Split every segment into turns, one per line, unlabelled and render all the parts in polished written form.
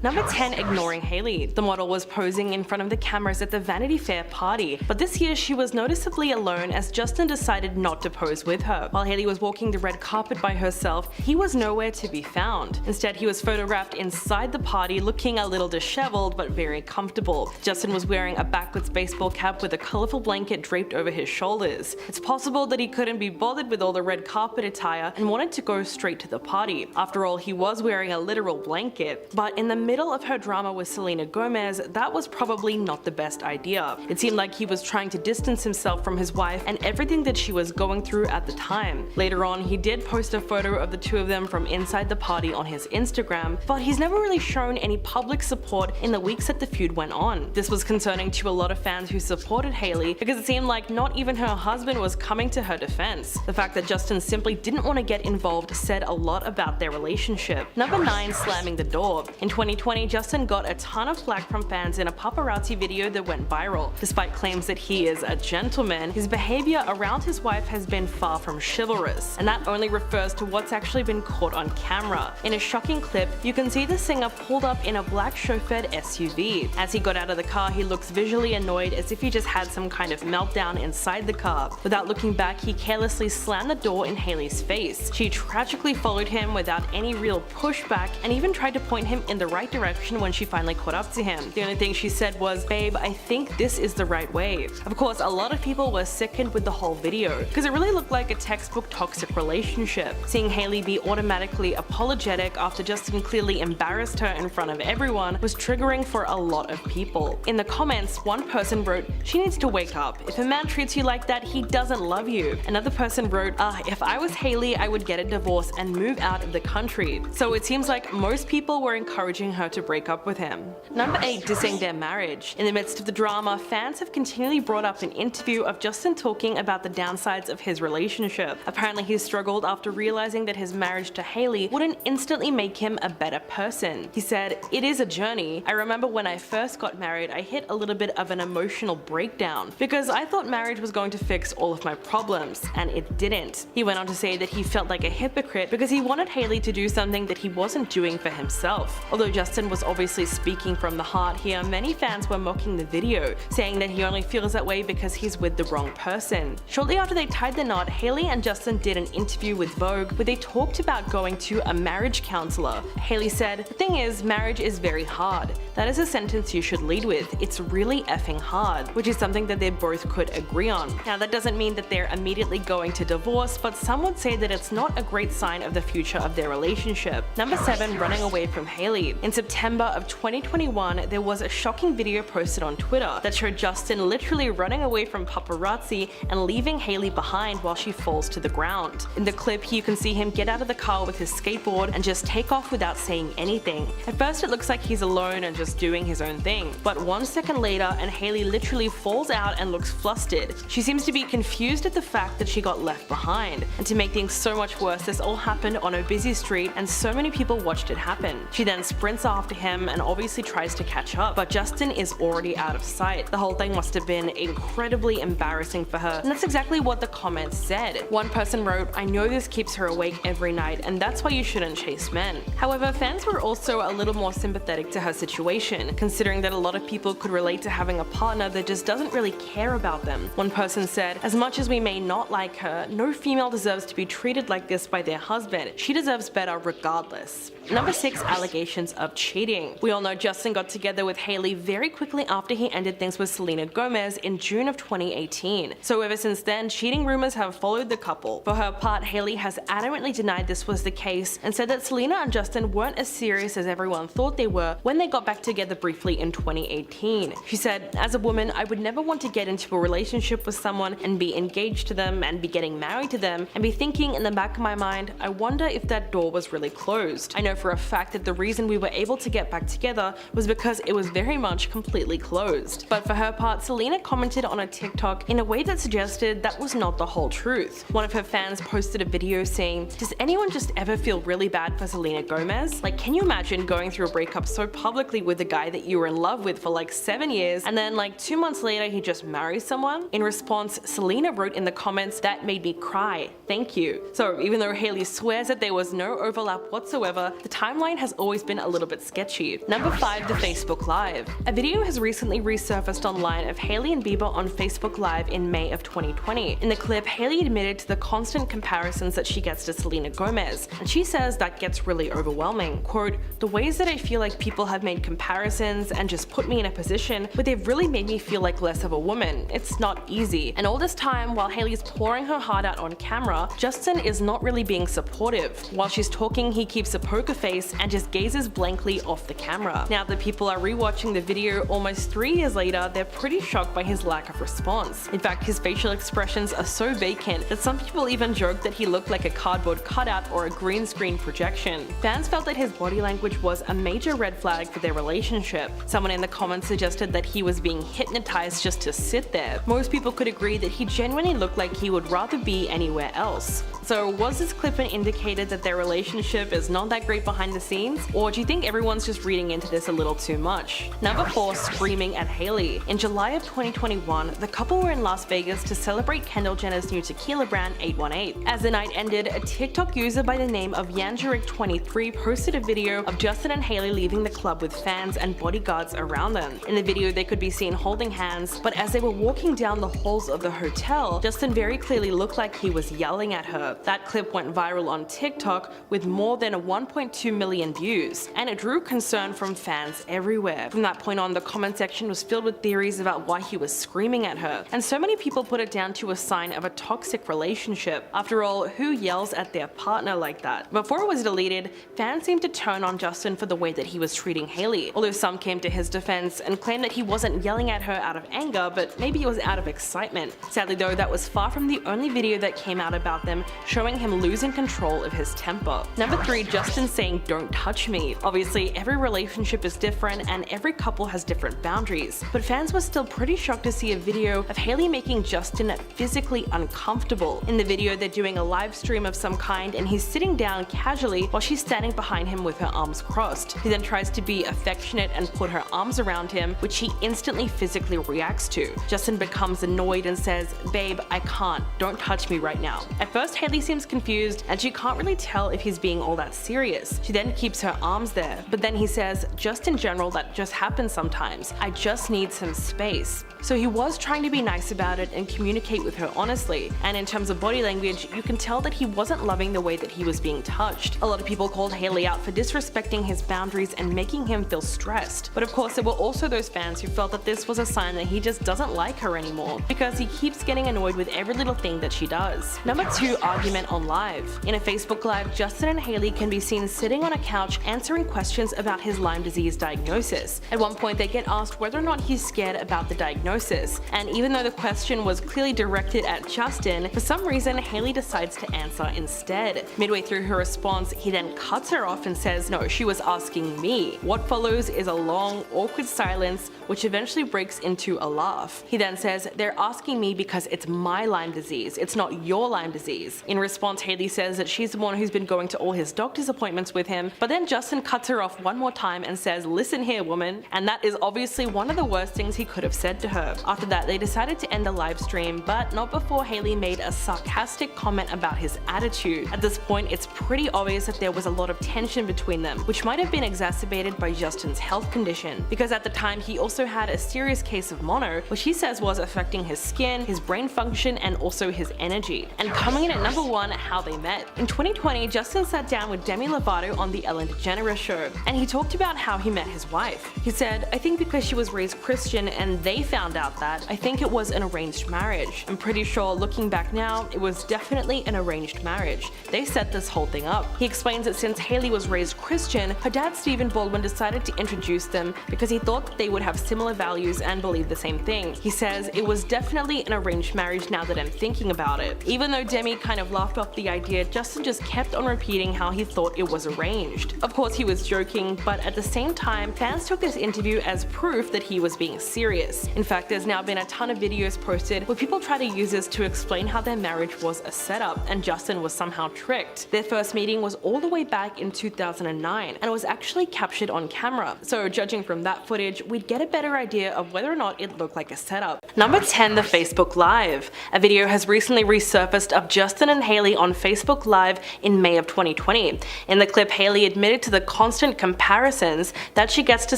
Number 10. Ignoring Hailey. The model was posing in front of the cameras at the Vanity Fair party, but this year she was noticeably alone as Justin decided not to pose with her. While Hailey was walking the red carpet by herself, he was nowhere to be found. Instead, he was photographed inside the party looking a little disheveled but very comfortable. Justin was wearing a backwards baseball cap with a colorful blanket draped over his shoulders. It's possible that he couldn't be bothered with all the red carpet attire and wanted to go straight to the party. After all, he was wearing a literal blanket. But in the middle of her drama with Selena Gomez, that was probably not the best idea. It seemed like he was trying to distance himself from his wife and everything that she was going through at the time. Later on, he did post a photo of the two of them from inside the party on his Instagram, but he's never really shown any public support in the weeks that the feud went on. This was concerning to a lot of fans who supported Hailey because it seemed like not even her husband was coming to her defense. The fact that Justin simply didn't want to get involved said a lot about their relationship. Number 9. Slamming the door. In 2020, Justin got a ton of flack from fans in a paparazzi video that went viral. Despite claims that he is a gentleman, his behavior around his wife has been far from chivalrous, and that only refers to what's actually been caught on camera. In a shocking clip, you can see the singer pulled up in a black chauffeured SUV. As he got out of the car, he looks visually annoyed as if he just had some kind of meltdown inside the car. Without looking back, he carelessly slammed the door in Hailey's face. She tragically followed him without any real pushback and even tried to point him in the right direction when she finally caught up to him. The only thing she said was, "Babe, I think this is the right way." Of course, a lot of people were sickened with the whole video because it really looked like a textbook toxic relationship. Seeing Hailey be automatically apologetic after Justin clearly embarrassed her in front of everyone was triggering for a lot of people. In the comments, one person wrote, "She needs to wake up. If a man treats you like that, he doesn't love you." Another person wrote, "If I was Hailey, I would get a divorce and move out of the country." So it seems like most people were encouraging her to break up with him. Number 8. Dissing their marriage. In the midst of the drama, fans have continually brought up an interview of Justin talking about the downsides of his relationship. Apparently, he struggled after realizing that his marriage to Hailey wouldn't instantly make him a better person. He said, "It is a journey. I remember when I first got married, I hit a little bit of an emotional breakdown because I thought marriage was going to fix all of my problems, and it didn't." He went on to say that he felt like a hypocrite because he wanted Hailey to do something that he wasn't doing for himself. Although Justin was obviously speaking from the heart here, many fans were mocking the video, saying that he only feels that way because he's with the wrong person. Shortly after they tied the knot, Hailey and Justin did an interview with Vogue where they talked about going to a marriage counselor. Hailey said, "The thing is, marriage is very hard. That is a sentence you should lead with. It's really effing hard," which is something that they both could agree on. Now, that doesn't mean that they're immediately going to divorce, but some would say that it's not a great sign of the future of their relationship. Number 7. Running away from Hailey. In September of 2021, there was a shocking video posted on Twitter that showed Justin literally running away from paparazzi and leaving Hailey behind while she falls to the ground. In the clip, you can see him get out of the car with his skateboard and just take off without saying anything. At first, it looks like he's alone and just doing his own thing, but 1 second later, and Hailey literally falls out and looks flustered. She seems to be confused at the fact that she got left behind, and to make things so much worse, this all happened on a busy street and so many people watched it happen. She then sprints after him and obviously tries to catch up, but Justin is already out of sight. The whole thing must have been incredibly embarrassing for her, and that's exactly what the comments said. One person wrote, "I know this keeps her awake every night, and that's why you shouldn't chase men." However, fans were also a little more sympathetic to her situation, considering that a lot of people could relate to having a partner that just doesn't really care about them. One person said, "As much as we may not like her, no female deserves to be treated like this by their husband. She deserves better regardless." Number 6. Allegations of cheating. We all know Justin got together with Hailey very quickly after he ended things with Selena Gomez in June of 2018. So ever since then, cheating rumors have followed the couple. For her part, Hailey has adamantly denied this was the case and said that Selena and Justin weren't as serious as everyone thought they were when they got back together briefly in 2018. She said, "As a woman, I would never want to get into a relationship with someone and be engaged to them and be getting married to them and be thinking in the back of my mind, I wonder if that door was really closed. I know for a fact that the reason we were able to get back together was because it was very much completely closed." But for her part, Selena commented on a TikTok in a way that suggested that was not the whole truth. One of her fans posted a video saying, "Does anyone just ever feel really bad for Selena Gomez? Like, can you imagine going through a breakup so publicly with with the guy that you were in love with for like 7 years, and then like 2 months later he just marries someone? In response, Selena wrote in the comments, "That made me cry. Thank you." So even though Hailey swears that there was no overlap whatsoever, the timeline has always been a little bit sketchy. Number 5. The Facebook Live. A video has recently resurfaced online of Hailey and Bieber on Facebook Live in May of 2020. In the clip, Hailey admitted to the constant comparisons that she gets to Selena Gomez, and she says that gets really overwhelming. Quote, "The ways that I feel like people have made comparisons and just put me in a position where they've really made me feel like less of a woman. It's not easy." And all this time, while Hailey's pouring her heart out on camera, Justin is not really being supportive. While she's talking, he keeps a poker face and just gazes blankly off the camera. Now that people are rewatching the video almost 3 years later, they're pretty shocked by his lack of response. In fact, his facial expressions are so vacant that some people even joke that he looked like a cardboard cutout or a green screen projection. Fans felt that his body language was a major red flag for their relationship. Someone in the comments suggested that he was being hypnotized just to sit there. Most people could agree that he genuinely looked like he would rather be anywhere else. So was this clip an indicator that their relationship is not that great behind the scenes? Or do you think everyone's just reading into this a little too much? Number 4. Screaming at Hailey. In July of 2021, the couple were in Las Vegas to celebrate Kendall Jenner's new tequila brand 818. As the night ended, a TikTok user by the name of Yanjeric23 posted a video of Justin and Hailey leaving the club with fans and bodyguards around them. In the video, they could be seen holding hands, but as they were walking down the halls of the hotel, Justin very clearly looked like he was yelling at her. That clip went viral on TikTok with more than 1.2 million views, and it drew concern from fans everywhere. From that point on, the comment section was filled with theories about why he was screaming at her, and so many people put it down to a sign of a toxic relationship. After all, who yells at their partner like that? Before it was deleted, fans seemed to turn on Justin for the way that he was treating Hailey, although some came to his defense and claimed that he wasn't yelling at her out of anger, but maybe it was out of excitement. Sadly though, that was far from the only video that came out about them showing him losing control of his temper. Number 3. Justin saying, "Don't touch me." Obviously, every relationship is different and every couple has different boundaries, but fans were still pretty shocked to see a video of Hailey making Justin physically uncomfortable. In the video, they're doing a live stream of some kind and he's sitting down casually while she's standing behind him with her arms crossed. He then tries to be affectionate and put her arms around him, which he instantly physically reacts to. Justin becomes annoyed and says, "Babe, I can't. Don't touch me right now." At first, Hailey seems confused and she can't really tell if he's being all that serious. She then keeps her arms there, but then he says, "Just in general, that just happens sometimes. I just need some space." So he was trying to be nice about it and communicate with her honestly, and in terms of body language, you can tell that he wasn't loving the way that he was being touched. A lot of people called Hailey out for disrespecting his boundaries and making him feel stressed, but of course there were also those fans who felt that this was a sign that he just doesn't like her anymore, because he keeps getting annoyed with every little thing that she does. Number 2. Argument on live. In a Facebook Live, Justin and Hailey can be seen sitting on a couch answering questions about his Lyme disease diagnosis. At one point they get asked whether or not he's scared about the diagnosis, and even though the question was clearly directed at Justin, for some reason Hailey decides to answer instead. Midway through her response, he then cuts her off and says, "No, she was asking me." What follows is a long, awkward silence, which eventually breaks into a laugh. He then says, "They're asking me because it's my Lyme disease, it's not your Lyme disease." In response, Hailey says that she's the one who's been going to all his doctor's appointments with him, but then Justin cuts her off one more time and says, "Listen here, woman," and that is obviously one of the worst things he could have said to her. After that, they decided to end the live stream, but not before Hailey made a sarcastic comment about his attitude. At this point, it's pretty obvious that there was a lot of tension between them, which might have been exacerbated by Justin's health condition, because at the time he also had a serious case of mono, which he says was affecting his skin, his brain function, and also his energy. And coming in at number 1, how they met. In 2020, Justin sat down with Demi Lovato on the Ellen DeGeneres show, and he talked about how he met his wife. He said, "I think because she was raised Christian and they found out that, I think it was an arranged marriage. I'm pretty sure, looking back now, it was definitely an arranged marriage. They set this whole thing up." He explains that since Hailey was raised Christian, her dad Stephen Baldwin decided to introduce them because he thought that they would have similar values and believe the same thing. He says, "It was definitely an arranged marriage now that I'm thinking about it." Even though Demi kind of laughed off the idea, Justin just kept on repeating how he thought it was arranged. Of course he was joking, but at the same time, fans took this interview as proof that he was being serious. In fact, there's now been a ton of videos posted where people try to use this to explain how their marriage was a setup and Justin was somehow tricked. Their first meeting was all the way back in 2009 and it was actually captured on camera. camera. So judging from that footage, we'd get a better idea of whether or not it looked like a setup. Number 10, the Facebook Live. A video has recently resurfaced of Justin and Hailey on Facebook Live in May of 2020. In the clip, Hailey admitted to the constant comparisons that she gets to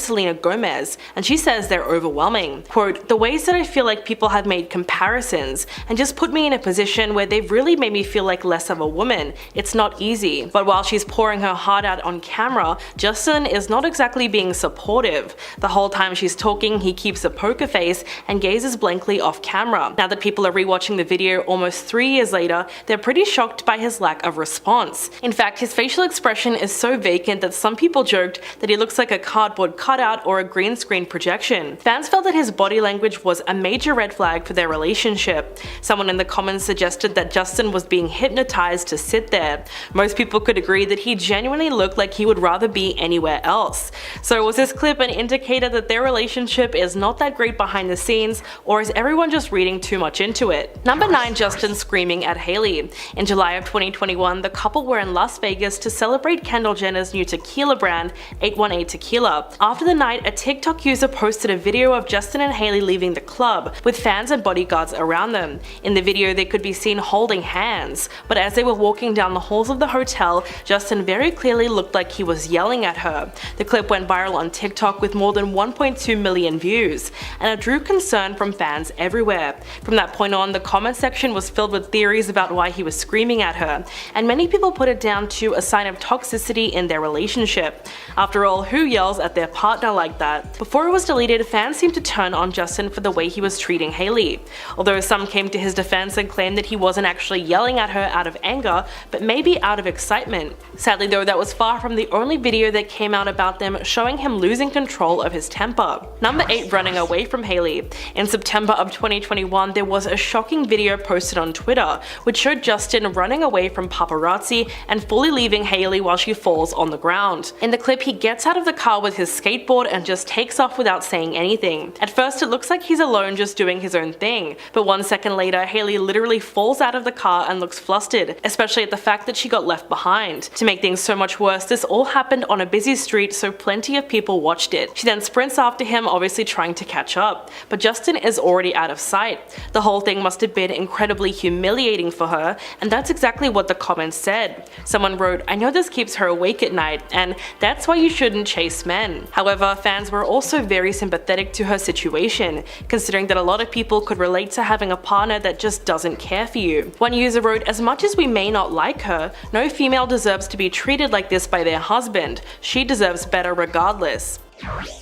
Selena Gomez, and she says they're overwhelming. Quote, "The ways that I feel like people have made comparisons and just put me in a position where they've really made me feel like less of a woman. It's not easy." But while she's pouring her heart out on camera, Justin is not exactly being supportive. The whole time she's talking, he keeps a poker face and gazes blankly off camera. Now that people are rewatching the video almost 3 years later, they're pretty shocked by his lack of response. In fact, his facial expression is so vacant that some people joked that he looks like a cardboard cutout or a green screen projection. Fans felt that his body language was a major red flag for their relationship. Someone in the comments suggested that Justin was being hypnotized to sit there. Most people could agree that he genuinely looked like he would rather be anywhere else. So was this clip an indicator that their relationship is not that great behind the scenes, or is everyone just reading too much into it? Number 9, Justin screaming at Hailey. In July of 2021, the couple were in Las Vegas to celebrate Kendall Jenner's new tequila brand, 818 Tequila. After the night, a TikTok user posted a video of Justin and Hailey leaving the club, with fans and bodyguards around them. In the video, they could be seen holding hands, but as they were walking down the halls of the hotel, Justin very clearly looked like he was yelling at her. The clip went viral on TikTok with more than 1.2 million views, and it drew concern from fans everywhere. From that point on, the comment section was filled with theories about why he was screaming at her, and many people put it down to a sign of toxicity in their relationship. After all, who yells at their partner like that? Before it was deleted, fans seemed to turn on Justin for the way he was treating Hailey. Although some came to his defense and claimed that he wasn't actually yelling at her out of anger, but maybe out of excitement. Sadly though, that was far from the only video that came out about them showing him losing control of his temper. Number 8, running away from Hailey. In September of 2021, there was a shocking video posted on Twitter, which showed Justin running away from paparazzi and fully leaving Hailey while she falls on the ground. In the clip, he gets out of the car with his skateboard and just takes off without saying anything. At first, it looks like he's alone just doing his own thing, but 1 second later, Hailey literally falls out of the car and looks flustered, especially at the fact that she got left behind. To make things so much worse, this all happened on a busy street, so plenty of people watched it. She then sprints after him, obviously trying to catch up, but Justin is already out of sight. The whole thing must have been incredibly humiliating for her, and that's exactly what the comments said. Someone wrote, "I know this keeps her awake at night, and that's why you shouldn't chase men." However, fans were also very sympathetic to her situation, considering that a lot of people could relate to having a partner that just doesn't care for you. One user wrote, "As much as we may not like her, no female deserves to be treated like this by their husband. She deserves better regardless."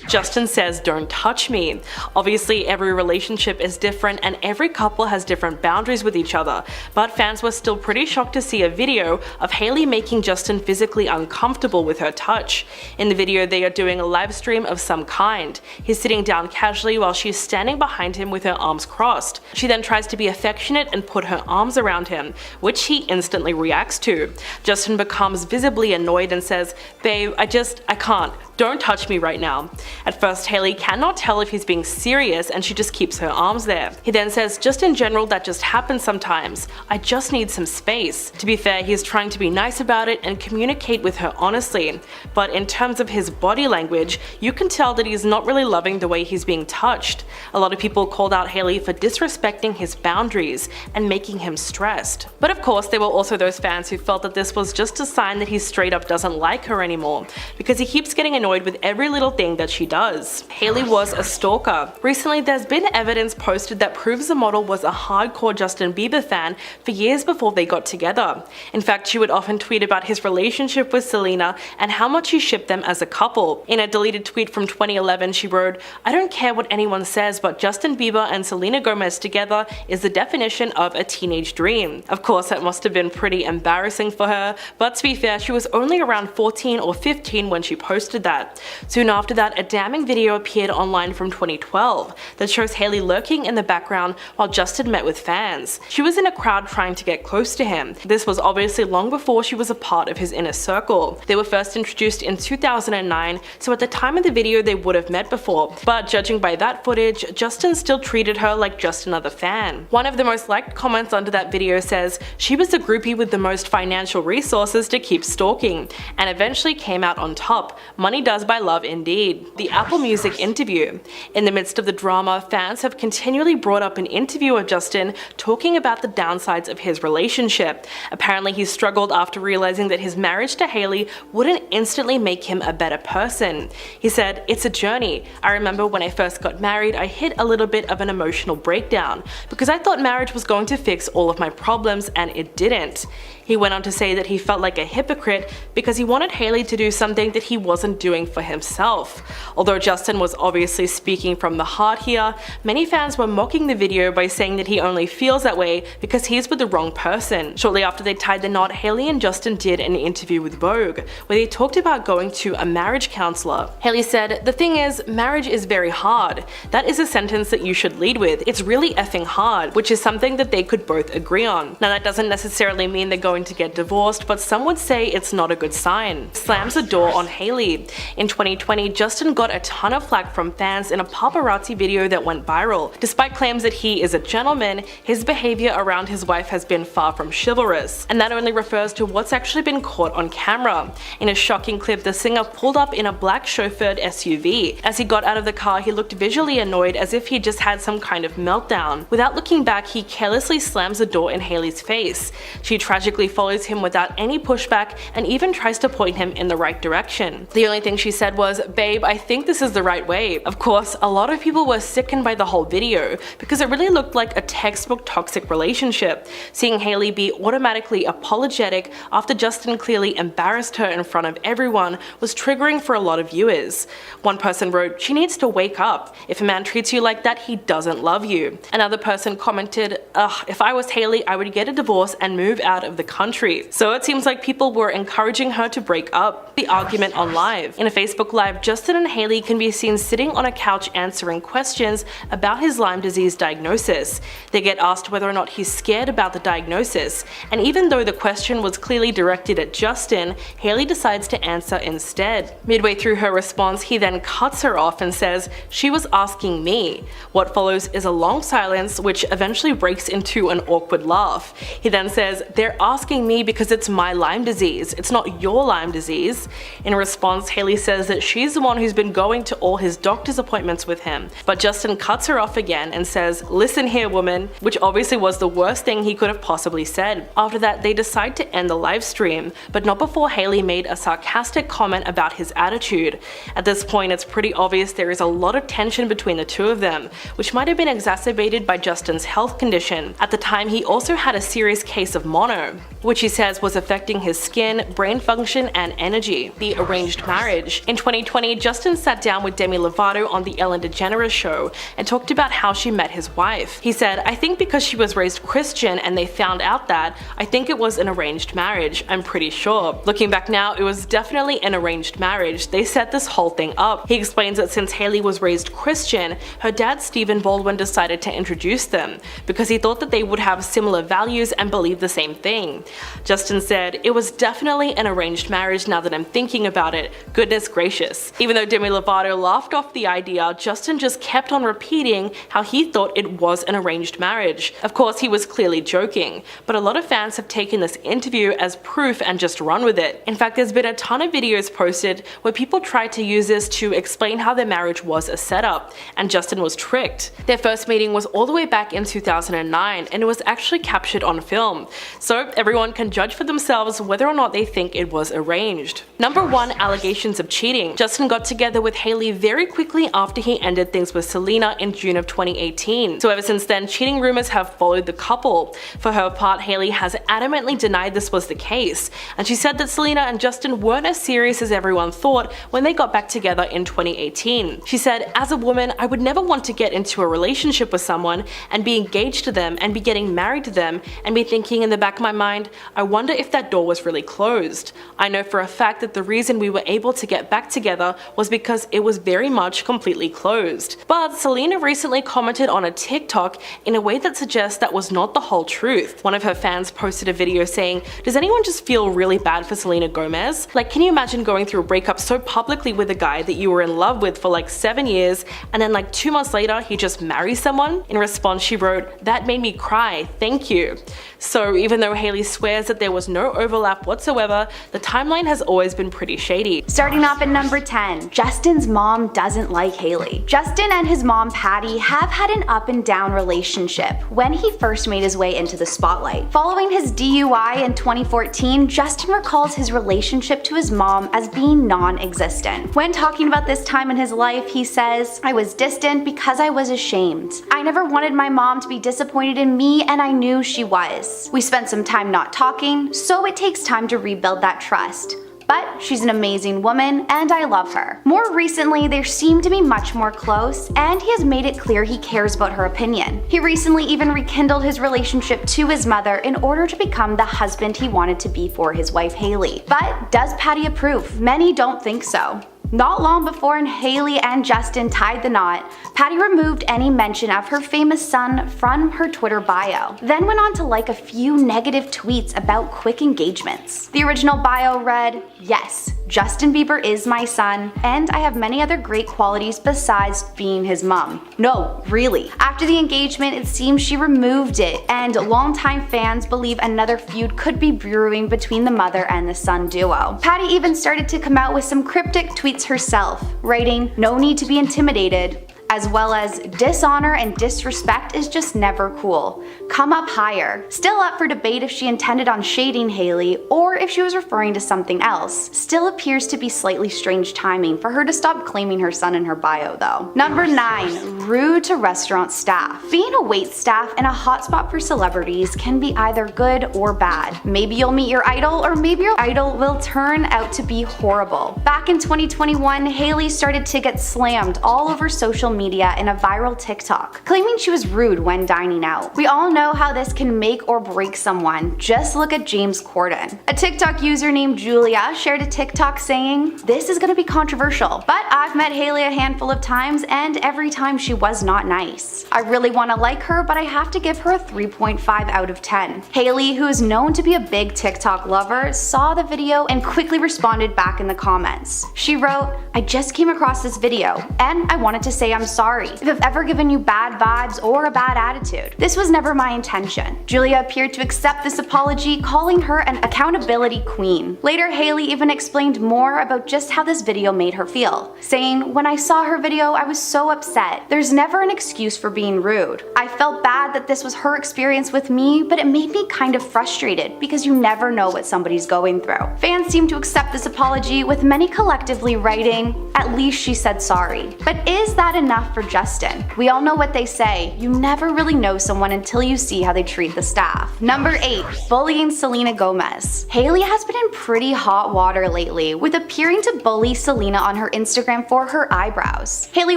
Justin says, "Don't touch me." Obviously, every relationship is different and every couple has different boundaries with each other, but fans were still pretty shocked to see a video of Hailey making Justin physically uncomfortable with her touch. In the video, they are doing a live stream of some kind. He's sitting down casually while she's standing behind him with her arms crossed. She then tries to be affectionate and put her arms around him, which he instantly reacts to. Justin becomes visibly annoyed and says, "Babe, I can't. Don't touch me right now." At first, Hailey cannot tell if he's being serious and she just keeps her arms there. He then says, "Just in general, that just happens sometimes. I just need some space." To be fair, he's trying to be nice about it and communicate with her honestly. But in terms of his body language, you can tell that he's not really loving the way he's being touched. A lot of people called out Hailey for disrespecting his boundaries and making him stressed. But of course, there were also those fans who felt that this was just a sign that he straight up doesn't like her anymore, because he keeps getting annoyed with every little thing that she does. Hailey was a stalker. Recently, there's been evidence posted that proves the model was a hardcore Justin Bieber fan for years before they got together. In fact, she would often tweet about his relationship with Selena and how much he shipped them as a couple. In a deleted tweet from 2011, she wrote, "I don't care what anyone says, but Justin Bieber and Selena Gomez together is the definition of a teenage dream." Of course, that must have been pretty embarrassing for her, but to be fair, she was only around 14 or 15 when she posted that. Soon after that, a damning video appeared online from 2012 that shows Hailey lurking in the background while Justin met with fans. She was in a crowd trying to get close to him. This was obviously long before she was a part of his inner circle. They were first introduced in 2009, so at the time of the video they would have met before, but judging by that footage, Justin still treated her like just another fan. One of the most liked comments under that video says, "She was the groupie with the most financial resources to keep stalking, and eventually came out on top. Money does buy love indeed." indeed. The Apple Music interview. In the midst of the drama, fans have continually brought up an interview of Justin talking about the downsides of his relationship. Apparently he struggled after realizing that his marriage to Hailey wouldn't instantly make him a better person. He said, "It's a journey. I remember when I first got married, I hit a little bit of an emotional breakdown because I thought marriage was going to fix all of my problems and it didn't." He went on to say that he felt like a hypocrite because he wanted Hailey to do something that he wasn't doing for himself. Although Justin was obviously speaking from the heart here, many fans were mocking the video by saying that he only feels that way because he's with the wrong person. Shortly after they tied the knot, Hailey and Justin did an interview with Vogue, where they talked about going to a marriage counselor. Hailey said, "The thing is, marriage is very hard. That is a sentence that you should lead with. It's really effing hard," which is something that they could both agree on. Now that doesn't necessarily mean they're going to get divorced, but some would say it's not a good sign. Slams the door on Hailey. In 2020, Justin got a ton of flack from fans in a paparazzi video that went viral. Despite claims that he is a gentleman, his behavior around his wife has been far from chivalrous, and that only refers to what's actually been caught on camera. In a shocking clip, the singer pulled up in a black chauffeured SUV. As he got out of the car, he looked visually annoyed, as if he just had some kind of meltdown. Without looking back, he carelessly slams the door in Hailey's face. She tragically follows him without any pushback and even tries to point him in the right direction. The only thing she said was, "Babe, I think this is the right way." Of course, a lot of people were sickened by the whole video because it really looked like a textbook toxic relationship. Seeing Hailey be automatically apologetic after Justin clearly embarrassed her in front of everyone was triggering for a lot of viewers. One person wrote, "She needs to wake up. If a man treats you like that, he doesn't love you." Another person commented, "Ugh, if I was Hailey, I would get a divorce and move out of the country." So it seems like people were encouraging her to break up. The argument on Live. In a Facebook Live, Justin and Hailey can be seen sitting on a couch answering questions about his Lyme disease diagnosis. They get asked whether or not he's scared about the diagnosis, and even though the question was clearly directed at Justin, Hailey decides to answer instead. Midway through her response, he then cuts her off and says, "She was asking me." What follows is a long silence, which eventually breaks into an awkward laugh. He then says, "They're asking me because it's my Lyme disease. It's not your Lyme disease." In response, Hailey says that she's the one who's been going to all his doctor's appointments with him, but Justin cuts her off again and says, "Listen here, woman," which obviously was the worst thing he could have possibly said. After that, they decide to end the live stream, but not before Hailey made a sarcastic comment about his attitude. At this point, it's pretty obvious there is a lot of tension between the two of them, which might have been exacerbated by Justin's health condition. At the time, he also had a serious case of mono, which he says was affecting his skin, brain function, and energy. The arranged marriage. In 2020, Justin sat down with Demi Lovato on the Ellen DeGeneres show and talked about how she met his wife. He said, "I think because she was raised Christian and they found out that, I think it was an arranged marriage, I'm pretty sure." Looking back now, it was definitely an arranged marriage. They set this whole thing up. He explains that since Hailey was raised Christian, her dad Stephen Baldwin decided to introduce them because he thought that they would have similar values and believe the same thing. Justin said, "It was definitely an arranged marriage now that I'm thinking about it. Goodness gracious." Even though Demi Lovato laughed off the idea, Justin just kept on repeating how he thought it was an arranged marriage. Of course, he was clearly joking, but a lot of fans have taken this interview as proof and just run with it. In fact, there's been a ton of videos posted where people tried to use this to explain how their marriage was a setup, and Justin was tricked. Their first meeting was all the way back in 2009, and it was actually captured on film. So everyone can judge for themselves whether or not they think it was arranged. Number 1, allegations of cheating. Justin got together with Hailey very quickly after he ended things with Selena in June of 2018. So ever since then, cheating rumors have followed the couple. For her part, Hailey has adamantly denied this was the case, and she said that Selena and Justin weren't as serious as everyone thought when they got back together in 2018. She said, "As a woman, I would never want to get into a relationship with someone and be engaged to them and be getting married to them and be thinking in the back of my mind, I wonder if that door was really closed. I know for a fact that the reason we were able to get back together was because it was very much completely closed." But Selena recently commented on a TikTok in a way that suggests that was not the whole truth. One of her fans posted a video saying, "Does anyone just feel really bad for Selena Gomez? Like, can you imagine going through a breakup so publicly with a guy that you were in love with for like 7 years and then like 2 months later he just marries someone?" In response, she wrote, "That made me cry, thank you." So even though Hailey swears that there was no overlap whatsoever. The timeline has always been pretty shady.
Starting off at number 10, Justin's mom doesn't like Hailey. Justin and his mom Patty have had an up and down relationship when he first made his way into the spotlight. Following his DUI in 2014, Justin recalls his relationship to his mom as being non-existent. When talking about this time in his life, he says, "I was distant because I was ashamed. I never wanted my mom to be disappointed in me, and I knew she was. We spent some time not talking, so it takes time to rebuild that trust. But she's an amazing woman and I love her." More recently, they seem to be much more close, and he has made it clear he cares about her opinion. He recently even rekindled his relationship to his mother in order to become the husband he wanted to be for his wife Hailey. But does Patty approve? Many don't think so. Not long before Hailey and Justin tied the knot, Patty removed any mention of her famous son from her Twitter bio, then went on to like a few negative tweets about quick engagements. The original bio read, "Yes, Justin Bieber is my son, and I have many other great qualities besides being his mom." No, really. After the engagement, it seems she removed it, and longtime fans believe another feud could be brewing between the mother and the son duo. Patty even started to come out with some cryptic tweets herself, writing, "No need to be intimidated," as well as "Dishonor and disrespect is just never cool. Come up higher." Still up for debate if she intended on shading Hailey or if she was referring to something else. Still appears to be slightly strange timing for her to stop claiming her son in her bio though. Number 9. Rude to restaurant staff. Being a waitstaff in a hotspot for celebrities can be either good or bad. Maybe you'll meet your idol, or maybe your idol will turn out to be horrible. Back in 2021, Hailey started to get slammed all over social media in a viral TikTok, claiming she was rude when dining out. We all know how this can make or break someone. Just look at James Corden. A TikTok user named Julia shared a TikTok saying, "This is gonna be controversial, but I've met Hailey a handful of times and every time she was not nice. I really want to like her, but I have to give her a 3.5 out of 10. Hailey, who is known to be a big TikTok lover, saw the video and quickly responded back in the comments. She wrote, "I just came across this video and I wanted to say I'm sorry if I've ever given you bad vibes or a bad attitude. This was never my intention." Julia appeared to accept this apology, calling her an accountability queen. Later, Hailey even explained more about just how this video made her feel, saying, "When I saw her video, I was so upset. There's never an excuse for being rude. I felt bad that this was her experience with me, but it made me kind of frustrated because you never know what somebody's going through." Fans seem to accept this apology, with many collectively writing, "At least she said sorry." But is that enough for Justin? We all know what they say, you never really know someone until you see how they treat the staff. Number 8. Bullying Selena Gomez. Hailey has been in pretty hot water lately, with appearing to bully Selena on her Instagram for her eyebrows. Hailey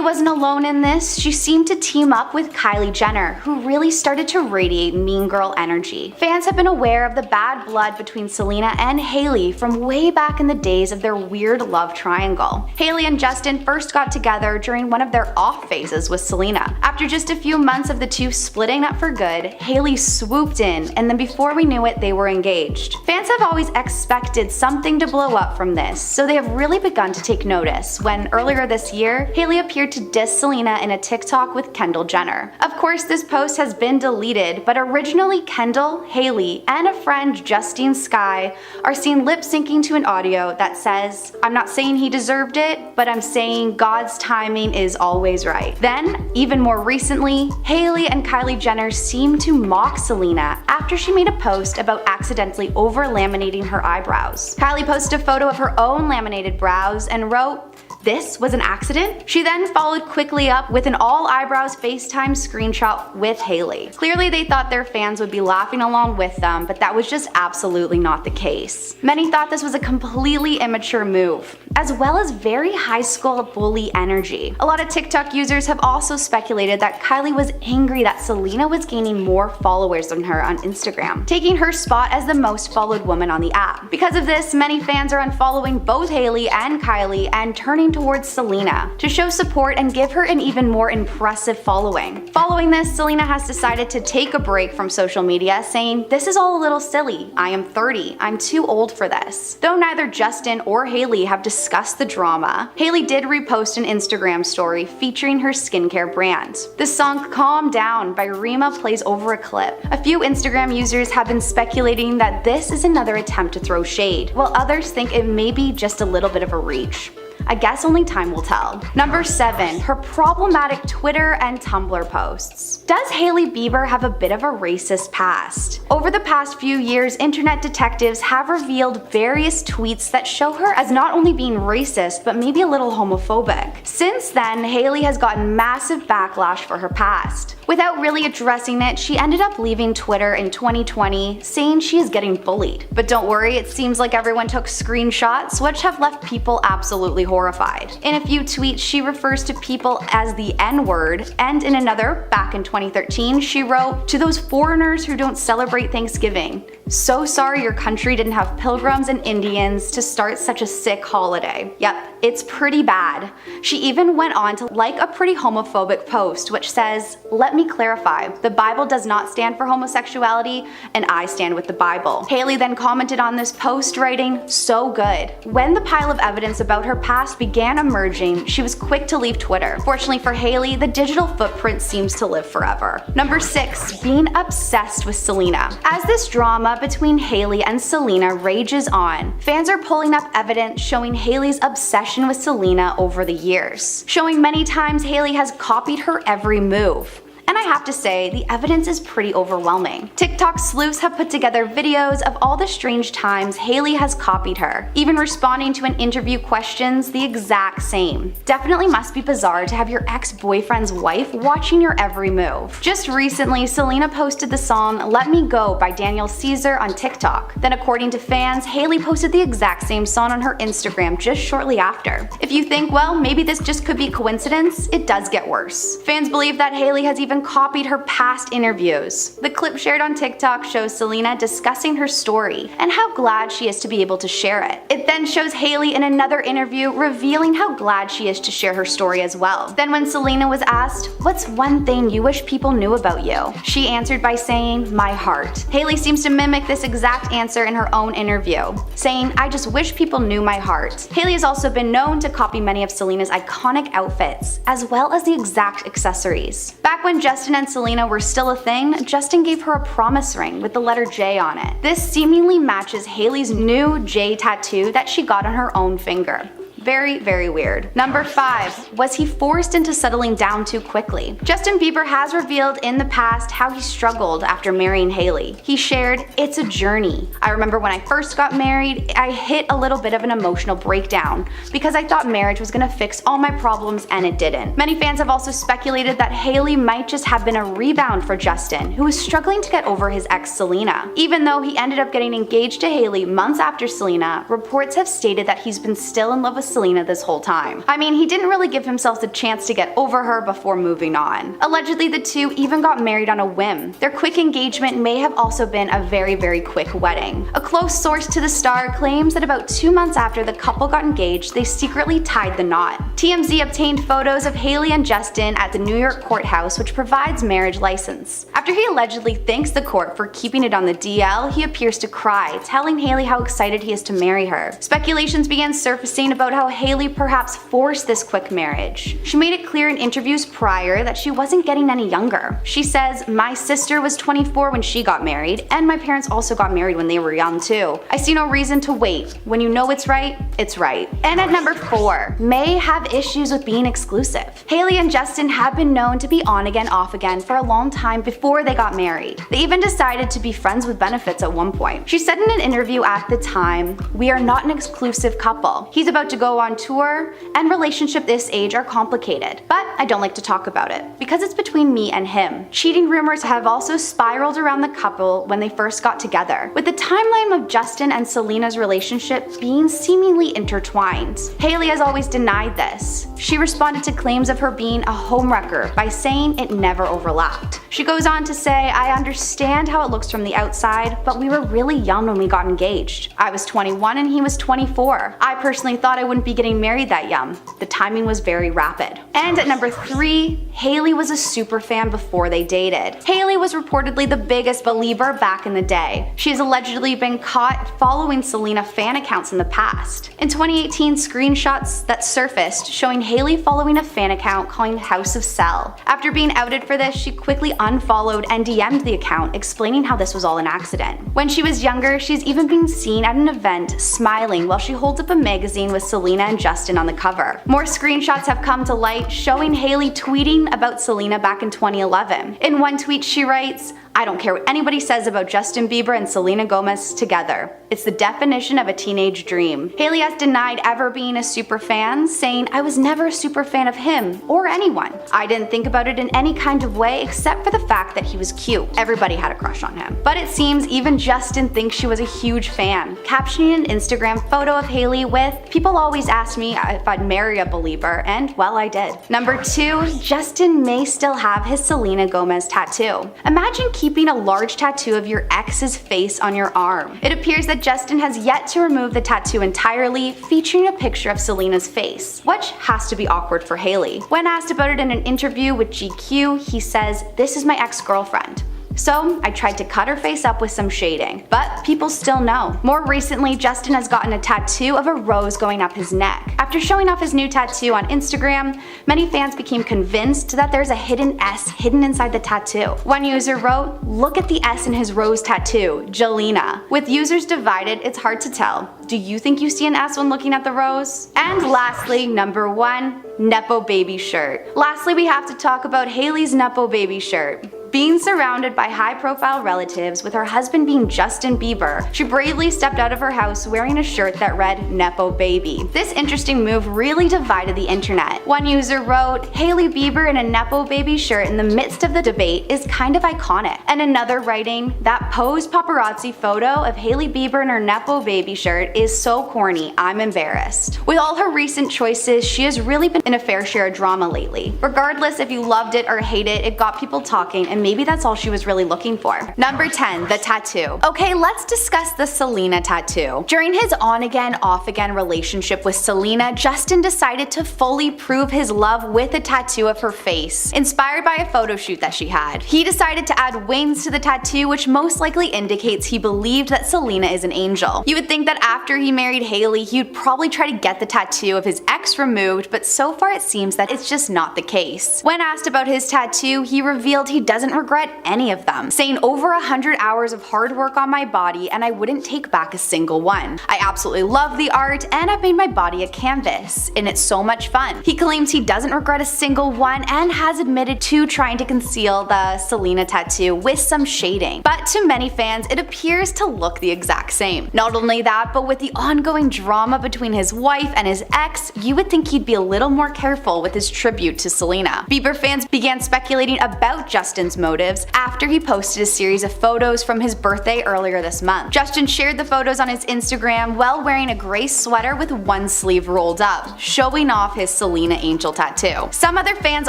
wasn't alone in this. She seemed to team up with Kylie Jenner, who really started to radiate mean girl energy. Fans have been aware of the bad blood between Selena and Hailey from way back in the days of their weird love triangle. Hailey and Justin first got together during one of their off phases with Selena. After just a few months of the two splitting up for good, Hailey swooped in, and then before we knew it, they were engaged. Fans have always expected something to blow up from this, so they have really begun to take notice when earlier this year, Hailey appeared to diss Selena in a TikTok with Kendall Jenner. Of course, this post has been deleted, but originally Kendall, Hailey, and a friend, Justine Skye, are seen lip syncing to an audio that says, "I'm not saying he deserved it, but I'm saying God's timing is always right." Then, even more recently, Hailey and Kylie Jenner seemed to mock Selena after she made a post about accidentally over-laminating her eyebrows. Kylie posted a photo of her own laminated brows and wrote, "This was an accident?" She then followed quickly up with an all eyebrows FaceTime screenshot with Hailey. Clearly they thought their fans would be laughing along with them, but that was just absolutely not the case. Many thought this was a completely immature move, as well as very high school bully energy. A lot of TikTok users have also speculated that Kylie was angry that Selena was gaining more followers than her on Instagram, taking her spot as the most followed woman on the app. Because of this, many fans are unfollowing both Hailey and Kylie and turning towards Selena to show support and give her an even more impressive following. Following this, Selena has decided to take a break from social media, saying, "This is all a little silly. I am 30. I'm too old for this." Though neither Justin or Hailey have discussed the drama, Hailey did repost an Instagram story featuring her skincare brand. The song "Calm Down" by Rima plays over a clip. A few Instagram users have been speculating that this is another attempt to throw shade, while others think it may be just a little bit of a reach. I guess only time will tell. Number 7. Her problematic Twitter and Tumblr posts. Does Hailey Bieber have a bit of a racist past? Over the past few years, internet detectives have revealed various tweets that show her as not only being racist, but maybe a little homophobic. Since then, Hailey has gotten massive backlash for her past. Without really addressing it, she ended up leaving Twitter in 2020, saying she is getting bullied. But don't worry, it seems like everyone took screenshots, which have left people absolutely horrified. In a few tweets, she refers to people as the N-word, and in another, back in 2013, she wrote, "To those foreigners who don't celebrate Thanksgiving, so sorry your country didn't have pilgrims and Indians to start such a sick holiday." Yep, it's pretty bad. She even went on to like a pretty homophobic post, which says, "Let me clarify, the Bible does not stand for homosexuality, and I stand with the Bible." Hailey then commented on this post, writing, "So good." When the pile of evidence about her past began emerging, she was quick to leave Twitter. Fortunately for Hailey, the digital footprint seems to live forever. Number 6. Being obsessed with Selena. As this drama between Hailey and Selena rages on, fans are pulling up evidence showing Hailey's obsession with Selena over the years, showing many times Hailey has copied her every move. And I have to say, the evidence is pretty overwhelming. TikTok sleuths have put together videos of all the strange times Hailey has copied her, even responding to an interview questions the exact same. Definitely must be bizarre to have your ex-boyfriend's wife watching your every move. Just recently, Selena posted the song "Let Me Go" by Daniel Caesar on TikTok. Then according to fans, Hailey posted the exact same song on her Instagram just shortly after. If you think, well, maybe this just could be coincidence, it does get worse. Fans believe that Hailey has even copied her past interviews. The clip shared on TikTok shows Selena discussing her story and how glad she is to be able to share it. It then shows Hailey in another interview revealing how glad she is to share her story as well. Then when Selena was asked, "What's one thing you wish people knew about you?" she answered by saying, "My heart." Hailey seems to mimic this exact answer in her own interview, saying, "I just wish people knew my heart." Hailey has also been known to copy many of Selena's iconic outfits, as well as the exact accessories. Back when Justin and Selena were still a thing, Justin gave her a promise ring with the letter J on it. This seemingly matches Hailey's new J tattoo that she got on her own finger. Very, very weird. Number 5. Was he forced into settling down too quickly? Justin Bieber has revealed in the past how he struggled after marrying Hailey. He shared, "It's a journey. I remember when I first got married, I hit a little bit of an emotional breakdown because I thought marriage was gonna fix all my problems and it didn't." Many fans have also speculated that Hailey might just have been a rebound for Justin, who was struggling to get over his ex Selena. Even though he ended up getting engaged to Hailey months after Selena, reports have stated that he's been still in love with Selena this whole time. I mean, he didn't really give himself the chance to get over her before moving on. Allegedly, the two even got married on a whim. Their quick engagement may have also been a very, very quick wedding. A close source to the star claims that about 2 months after the couple got engaged, they secretly tied the knot. TMZ obtained photos of Hailey and Justin at the New York courthouse, which provides marriage license. After he allegedly thanks the court for keeping it on the DL, he appears to cry, telling Hailey how excited he is to marry her. Speculations began surfacing about how Hailey perhaps forced this quick marriage. She made it clear in interviews prior that she wasn't getting any younger. She says, "My sister was 24 when she got married, and my parents also got married when they were young too. I see no reason to wait. When you know it's right, it's right." And at number 4, may have issues with being exclusive. Hailey and Justin have been known to be on again, off again for a long time before they got married. They even decided to be friends with benefits at one point. She said in an interview at the time, "We are not an exclusive couple. He's about to go on tour, and relationships this age are complicated, but I don't like to talk about it because it's between me and him." Cheating rumors have also spiraled around the couple when they first got together, with the timeline of Justin and Selena's relationship being seemingly intertwined. Hailey has always denied this. She responded to claims of her being a homewrecker by saying it never overlapped. She goes on to say, "I understand how it looks from the outside, but we were really young when we got engaged. I was 21 and he was 24. I personally thought I would wouldn't be getting married that young. The timing was very rapid. And at number 3, Hailey was a super fan before they dated. Hailey was reportedly the biggest believer back in the day. She has allegedly been caught following Selena fan accounts in the past. In 2018, screenshots that surfaced showing Hailey following a fan account calling House of Cell. After being outed for this, she quickly unfollowed and DM'd the account, explaining how this was all an accident. When she was younger, she's even been seen at an event smiling while she holds up a magazine with Selena and Justin on the cover. More screenshots have come to light showing Hailey tweeting about Selena back in 2011. In one tweet she writes, "I don't care what anybody says about Justin Bieber and Selena Gomez together. It's the definition of a teenage dream." Hailey has denied ever being a super fan, saying, "I was never a super fan of him or anyone. I didn't think about it in any kind of way except for the fact that he was cute. Everybody had a crush on him." But it seems even Justin thinks she was a huge fan, captioning an Instagram photo of Hailey with, "People always ask me if I'd marry a believer, and well, I did." Number 2, Justin may still have his Selena Gomez tattoo. Imagine keeping a large tattoo of your ex's face on your arm. It appears that Justin has yet to remove the tattoo entirely, featuring a picture of Selena's face, which has to be awkward for Hailey. When asked about it in an interview with GQ, he says, "This is my ex-girlfriend. So I tried to cut her face up with some shading, but people still know." More recently, Justin has gotten a tattoo of a rose going up his neck. After showing off his new tattoo on Instagram, many fans became convinced that there's a hidden S hidden inside the tattoo. One user wrote, "Look at the S in his rose tattoo, Jelena." With users divided, it's hard to tell. Do you think you see an S when looking at the rose? And lastly, number 1, Nepo baby shirt. Lastly, we have to talk about Hailey's Nepo baby shirt. Being surrounded by high-profile relatives, with her husband being Justin Bieber, she bravely stepped out of her house wearing a shirt that read Nepo Baby. This interesting move really divided the internet. One user wrote, "Hailey Bieber in a Nepo Baby shirt in the midst of the debate is kind of iconic." And another writing, "That posed paparazzi photo of Hailey Bieber in her Nepo Baby shirt is so corny, I'm embarrassed." With all her recent choices, she has really been in a fair share of drama lately. Regardless if you loved it or hate it, it got people talking, and maybe that's all she was really looking for. Number 10, the tattoo. Okay, let's discuss the Selena tattoo. During his on-again, off-again relationship with Selena, Justin decided to fully prove his love with a tattoo of her face, inspired by a photo shoot that she had. He decided to add wings to the tattoo, which most likely indicates he believed that Selena is an angel. You would think that after he married Hailey, he'd probably try to get the tattoo of his ex removed, but so far it seems that it's just not the case. When asked about his tattoo, he revealed he doesn't regret any of them, saying, "Over 100 hours of hard work on my body, and I wouldn't take back a single one. I absolutely love the art, and I've made my body a canvas, and it's so much fun." He claims he doesn't regret a single one and has admitted to trying to conceal the Selena tattoo with some shading. But to many fans, it appears to look the exact same. Not only that, but with the ongoing drama between his wife and his ex, you would think he'd be a little more careful with his tribute to Selena. Bieber fans began speculating about Justin's motives after he posted a series of photos from his birthday earlier this month. Justin shared the photos on his Instagram while wearing a gray sweater with one sleeve rolled up, showing off his Selena angel tattoo. Some other fans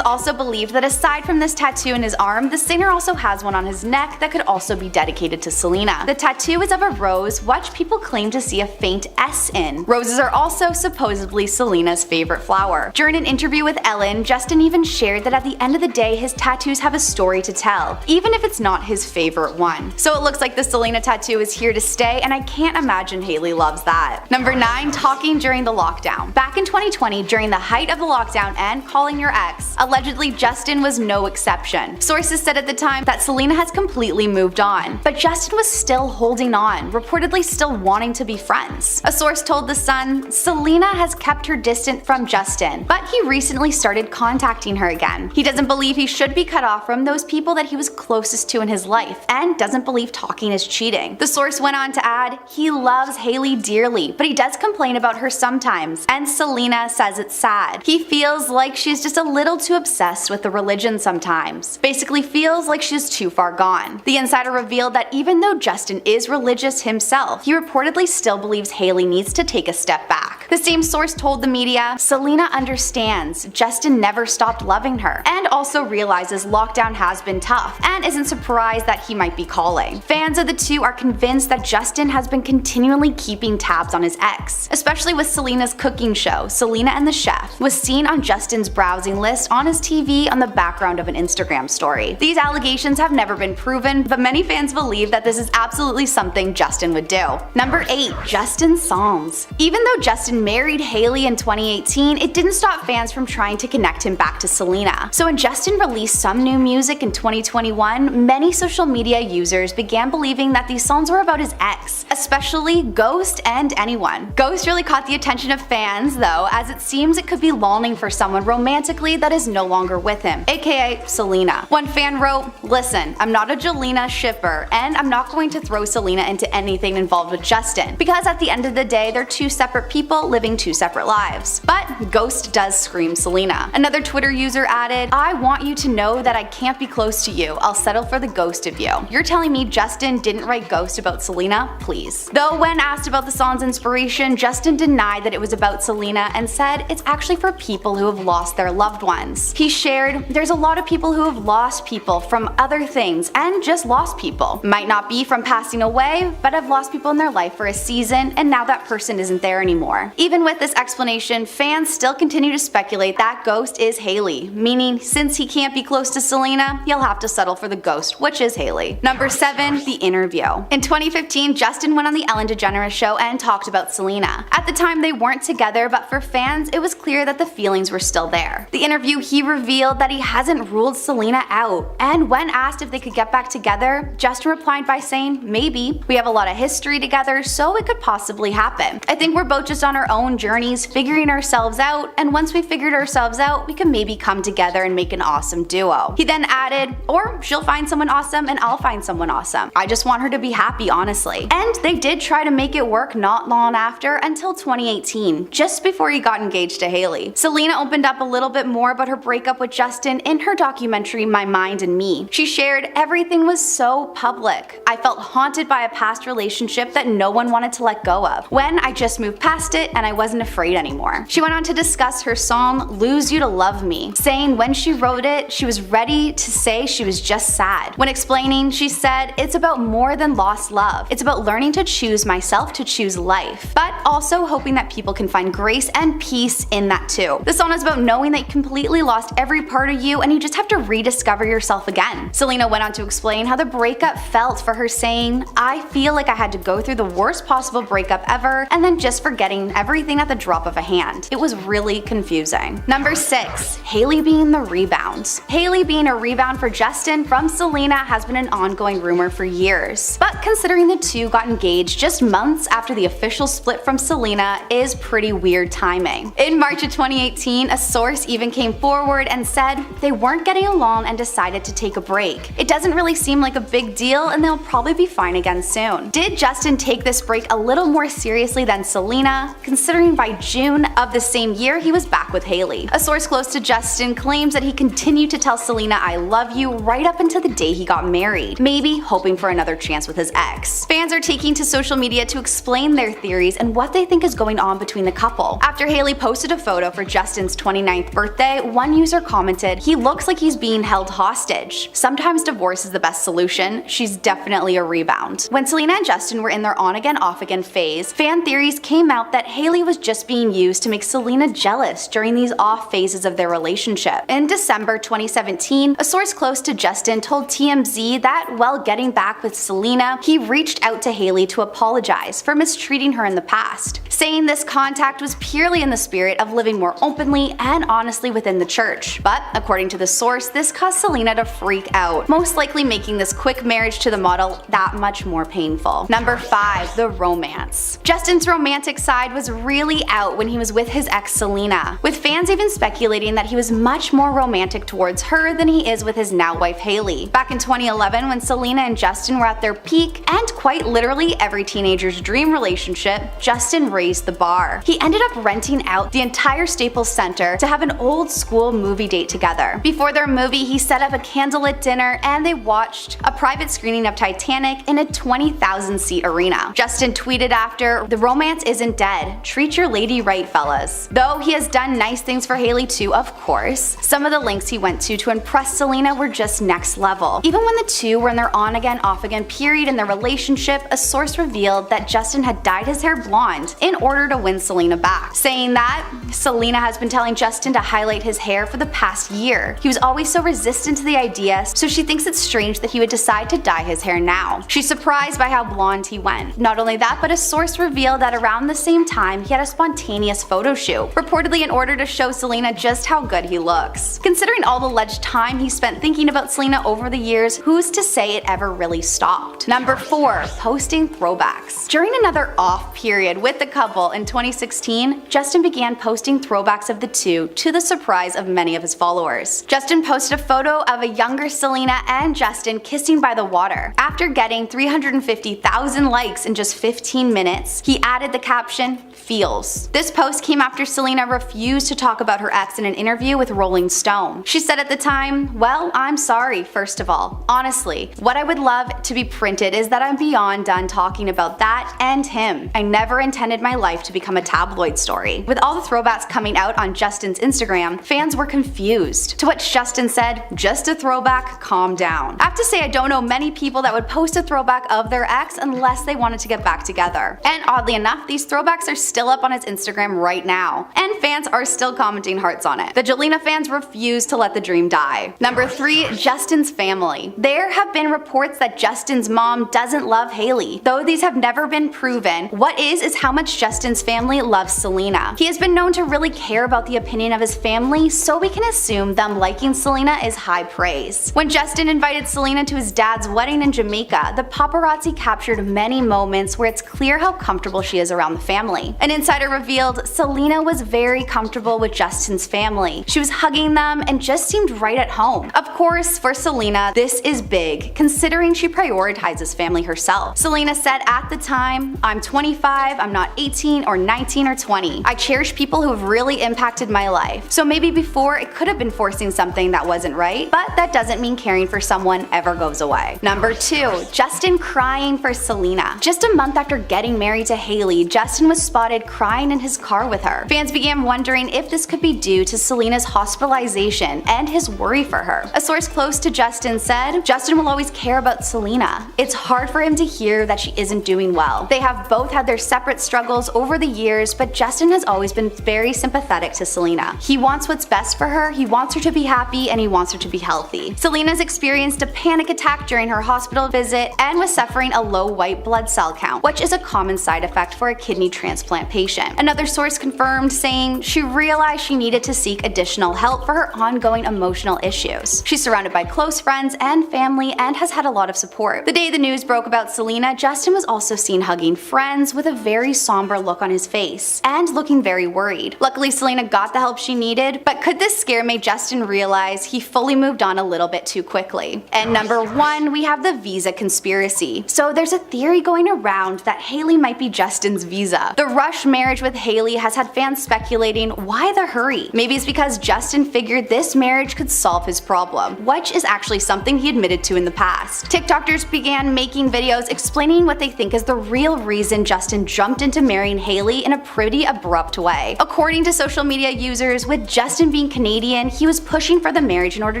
also believed that aside from this tattoo in his arm, the singer also has one on his neck that could also be dedicated to Selena. The tattoo is of a rose, which people claim to see a faint S in. Roses are also supposedly Selena's favorite flower. During an interview with Ellen, Justin even shared that at the end of the day, his tattoos have a story to tell, even if it's not his favorite one. So it looks like the Selena tattoo is here to stay, and I can't imagine Hailey loves that. Number 9, talking during the lockdown. Back in 2020, during the height of the lockdown and calling your ex, allegedly Justin was no exception. Sources said at the time that Selena has completely moved on, but Justin was still holding on, reportedly still wanting to be friends. A source told The Sun, "Selena has kept her distant from Justin, but he recently started contacting her again. He doesn't believe he should be cut off from those people that he was closest to in his life, and doesn't believe talking is cheating." The source went on to add, "He loves Hailey dearly, but he does complain about her sometimes, and Selena says it's sad. He feels like she's just a little too obsessed with the religion sometimes. Basically feels like she's too far gone." The insider revealed that even though Justin is religious himself, he reportedly still believes Hailey needs to take a step back. The same source told the media, Selena understands Justin never stopped loving her, and also realizes lockdown has been tough, and isn't surprised that he might be calling. Fans of the two are convinced that Justin has been continually keeping tabs on his ex, especially with Selena's cooking show, Selena and the Chef, was seen on Justin's browsing list on his TV on the background of an Instagram story. These allegations have never been proven, but many fans believe that this is absolutely something Justin would do. Number 8. Justin's songs. Even though Justin married Hailey in 2018, it didn't stop fans from trying to connect him back to Selena. So when Justin released some new music in 2021, many social media users began believing that these songs were about his ex, especially Ghost and Anyone. Ghost really caught the attention of fans though, as it seems it could be longing for someone romantically that is no longer with him, aka Selena. One fan wrote, "Listen, I'm not a Jolena shipper, and I'm not going to throw Selena into anything involved with Justin, because at the end of the day, they're two separate people living two separate lives." But Ghost does scream Selena. Another Twitter user added, "I want you to know that I can't be close to you. I'll settle for the ghost of you. You're telling me Justin didn't write Ghost about Selena? Please." Though when asked about the song's inspiration, Justin denied that it was about Selena and said it's actually for people who have lost their loved ones. He shared, "There's a lot of people who have lost people from other things and just lost people. Might not be from passing away, but have lost people in their life for a season and now that person isn't there anymore." Even with this explanation, fans still continue to speculate that Ghost is Hailey, meaning since he can't be close to Selena, he'll have to settle for the ghost, which is Hailey. Number 7. The interview. In 2015, Justin went on the Ellen DeGeneres show and talked about Selena. At the time they weren't together, but for fans it was clear that the feelings were still there. The interview, he revealed that he hasn't ruled Selena out, and when asked if they could get back together, Justin replied by saying, "Maybe. We have a lot of history together, so it could possibly happen. I think we're both just on our own journeys, figuring ourselves out, and once we figured ourselves out, we can maybe come together and make an awesome duo." He then added, "Or she'll find someone awesome and I'll find someone awesome. I just want her to be happy, honestly." And they did try to make it work not long after, until 2018, just before he got engaged to Hailey. Selena opened up a little bit more about her breakup with Justin in her documentary My Mind and Me. She shared, "Everything was so public. I felt haunted by a past relationship that no one wanted to let go of. When I just moved past it and I wasn't afraid anymore." She went on to discuss her song Lose You to Love Me, saying when she wrote it, she was ready to say she was just sad. When explaining, she said, "It's about more than lost love. It's about learning to choose myself, to choose life, but also hoping that people can find grace and peace in that too." The song is about knowing that you completely lost every part of you and you just have to rediscover yourself again. Selena went on to explain how the breakup felt for her, saying, "I feel like I had to go through the worst possible breakup ever and then just forgetting everything at the drop of a hand. It was really confusing." Number 6. Hailey being the rebound. Hailey being a rebound for Justin from Selena has been an ongoing rumor for years, but considering the two got engaged just months after the official split from Selena is pretty weird timing. In March of 2018, a source even came forward and said they weren't getting along and decided to take a break. It doesn't really seem like a big deal and they'll probably be fine again soon. Did Justin take this break a little more seriously than Selena, considering by June of the same year he was back with Hailey? A source close to Justin claims that he continued to tell Selena "I love you" right up until the day he got married, maybe hoping for another chance with his ex. Fans are taking to social media to explain their theories and what they think is going on between the couple. After Hailey posted a photo for Justin's 29th birthday, one user commented, "He looks like he's being held hostage. Sometimes divorce is the best solution. She's definitely a rebound." When Selena and Justin were in their on-again, off-again phase, fan theories came out that Hailey was just being used to make Selena jealous during these off phases of their relationship. In December 2017, a source close to Justin told TMZ that while getting back with Selena, he reached out to Hailey to apologize for mistreating her in the past, saying this contact was purely in the spirit of living more openly and honestly within the church. But according to the source, this caused Selena to freak out, most likely making this quick marriage to the model that much more painful. Number 5. The romance. Justin's romantic side was really out when he was with his ex Selena, with fans even speculating that he was much more romantic towards her than he is with his now wife Hailey. Back in 2011, when Selena and Justin were at their peak, and quite literally every teenager's dream relationship, Justin raised the bar. He ended up renting out the entire Staples Center to have an old school movie date together. Before their movie, he set up a candlelit dinner and they watched a private screening of Titanic in a 20,000 seat arena. Justin tweeted after, "The romance isn't dead. said, "Treat your lady right, fellas." Though he has done nice things for Hailey too, of course, some of the lengths he went to impress Selena were just next level. Even when the two were in their on again off again period in their relationship, a source revealed that Justin had dyed his hair blonde in order to win Selena back, saying that Selena has been telling Justin to highlight his hair for the past year. He was always so resistant to the idea, so she thinks it's strange that he would decide to dye his hair now. She's surprised by how blonde he went. Not only that, but a source revealed that around the same time he had a spontaneous photo shoot, reportedly in order to show Selena just how good he looks. Considering all the alleged time he spent thinking about Selena over the years, who's to say it ever really stopped? Number 4. Posting throwbacks. During another off period with the couple in 2016, Justin began posting throwbacks of the two to the surprise of many of his followers. Justin posted a photo of a younger Selena and Justin kissing by the water. After getting 350,000 likes in just 15 minutes, he added the caption, "Feels." This post came after Selena refused to talk about her ex in an interview with Rolling Stone. She said at the time, "Well, I'm sorry, first of all. Honestly, what I would love to be printed is that I'm beyond done talking about that and him. I never intended my life to become a tabloid story." With all the throwbacks coming out on Justin's Instagram, fans were confused. To which Justin said, "Just a throwback, calm down." I have to say I don't know many people that would post a throwback of their ex unless they wanted to get back together. And oddly enough, these throwbacks are still up on his Instagram right now, and fans are still commenting hearts on it. The Jelena fans refuse to let the dream die. Number 3. Justin's family. There have been reports that Justin's mom doesn't love Hailey. Though these have never been proven, what is how much Justin's family loves Selena. He has been known to really care about the opinion of his family, so we can assume them liking Selena is high praise. When Justin invited Selena to his dad's wedding in Jamaica, the paparazzi captured many moments where it's clear how comfortable she is around the family. An insider revealed Selena was very comfortable with Justin's family. She was hugging them and just seemed right at home. Of course, for Selena, this is big, considering she prioritizes family herself. Selena said at the time, "I'm 25, I'm not 18 or 19 or 20. I cherish people who have really impacted my life. So maybe before it could have been forcing something that wasn't right, but that doesn't mean caring for someone ever goes away." Number 2. Justin crying for Selena. Just a month after getting married to Hailey, Justin was spotted crying in his car with her. Fans began wondering if this could be due to Selena's hospitalization and his worry for her. A source close to Justin said, "Justin will always care about Selena. It's hard for him to hear that she isn't doing well. They have both had their separate struggles over the years, but Justin has always been very sympathetic to Selena. He wants what's best for her, he wants her to be happy, and he wants her to be healthy." Selena's experienced a panic attack during her hospital visit and was suffering a low white blood cell count, which is a common side effect for a kidney transplant patient. Another source confirmed, saying she realized she needed to seek additional help for her ongoing emotional issues. She's surrounded by close friends and family and has had a lot of support. The day the news broke about Selena, Justin was also seen hugging friends with a very somber look on his face and looking very worried. Luckily, Selena got the help she needed, but could this scare make Justin realize he fully moved on a little bit too quickly? And number 1, we have the visa conspiracy. So there's a theory going around that Hailey might be Justin's visa. The rush marriage with Hailey has had fans speculating why the hurry. Maybe it's because Justin figured this marriage could solve his problem, which is actually something he admitted to in the past. TikTokers began making videos explaining what they think is the real reason Justin jumped into marrying Hailey in a pretty abrupt way. According to social media users, with Justin being Canadian, he was pushing for the marriage in order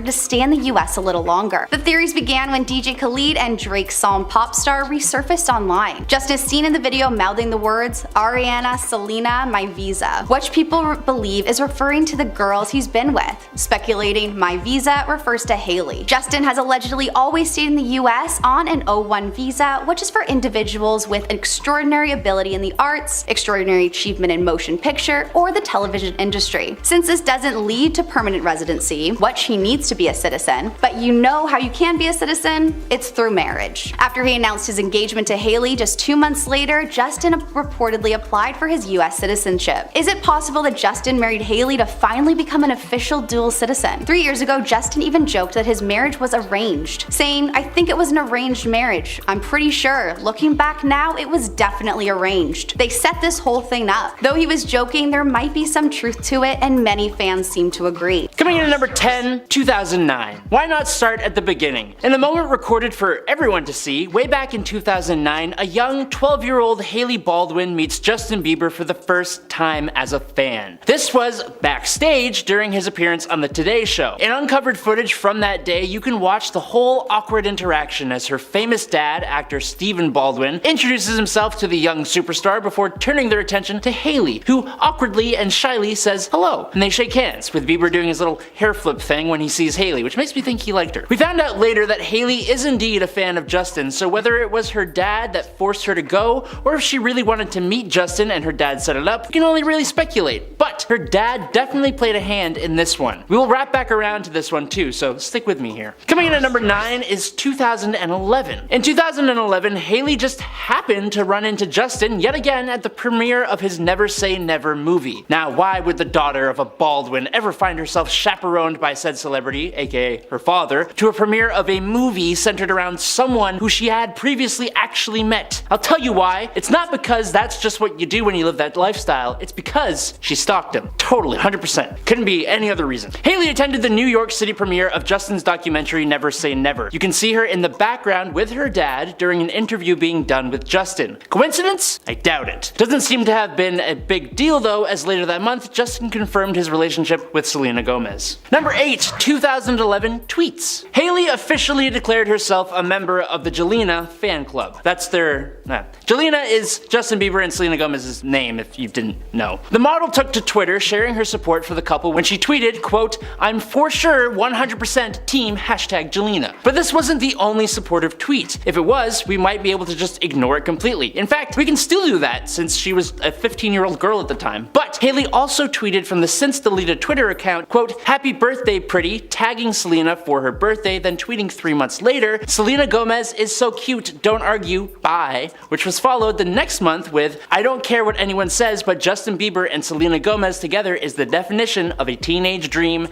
to stay in the US a little longer. The theories began when DJ Khaled and Drake's song Pop Star resurfaced online. Justin is seen in the video mouthing the words, "Ariana, Selena, my visa," which people believe is referring to the girls he's been with, speculating my visa refers to Hailey. Justin has allegedly always stayed in the US on an O1 visa, which is for individuals with extraordinary ability in the arts, extraordinary achievement in motion picture, or the television industry. Since this doesn't lead to permanent residency, which he needs to be a citizen, but you know how you can be a citizen? It's through marriage. After he announced his engagement to Hailey just 2 months later, Justin reportedly applied for his US citizenship. Is it possible that Justin married Hailey to finally become an official dual citizen? 3 years ago, Justin even joked that his marriage was arranged, saying, "I think it was an arranged marriage. I'm pretty sure. Looking back now, it was definitely arranged. They set this whole thing up." Though he was joking, there might be some truth to it, and many fans seem to agree.
Coming in at number 10, 2009. Why not start at the beginning? In the moment recorded for everyone to see, way back in 2009, a young 12-year-old Hailey Baldwin meets Justin Bieber for the first time as a fan. This was backstage during his appearance on the Today Show. In uncovered footage from that day, you can watch the whole awkward interaction as her famous dad, actor Stephen Baldwin, introduces himself to the young superstar before turning their attention to Hailey, who awkwardly and shyly says hello, and they shake hands, with Bieber doing his little hair flip thing when he sees Hailey, which makes me think he liked her. We found out later that Hailey is indeed a fan of Justin, so whether it was her dad that forced her to go, or if she really wanted to meet Justin and her dad set it up, we can only really speculate. But her dad definitely played a hand in this one. We will wrap back around to this one too, so stick with me here. Coming in at number 9 is 2011. In 2011, Hailey just happened to run into Justin yet again at the premiere of his Never Say Never movie. Now, why would the daughter of a Baldwin ever find herself chaperoned by said celebrity, aka her father, to a premiere of a movie centered around someone who she had previously actually met? I'll tell you why. It's not because that's just what you do when you live that lifestyle, it's because she stalked him. Totally, 100%. Couldn't be any other reason. Hailey attended the New York City premiere of Justin's documentary Never Say Never. You can see her in the background with her dad during an interview being done with Justin. Coincidence? I doubt it. Doesn't seem to have been a big deal though, as later that month, Justin confirmed his relationship with Selena Gomez. Number 8, 2011 tweets. Hailey officially declared herself a member of the Jelena fan club. That's their... Jelena is Justin Bieber and Selena Gomez's name, if you didn't know. The model took to Twitter sharing her support for the couple when she tweeted, quote, "I'm for sure 100% team #Jelena." But this wasn't the only supportive tweet. If it was, we might be able to just ignore it completely. In fact, we can still do that since she was a 15-year-old girl at the time. But Hailey also tweeted from the since deleted Twitter account, quote, "Happy birthday, pretty," tagging Selena for her birthday, then tweeting 3 months later, "Selena Gomez is so cute, don't argue, bye," which was followed the next month with, "I don't care what anyone says, but Justin Bieber and Selena Gomez together is the definition of a teenage dream,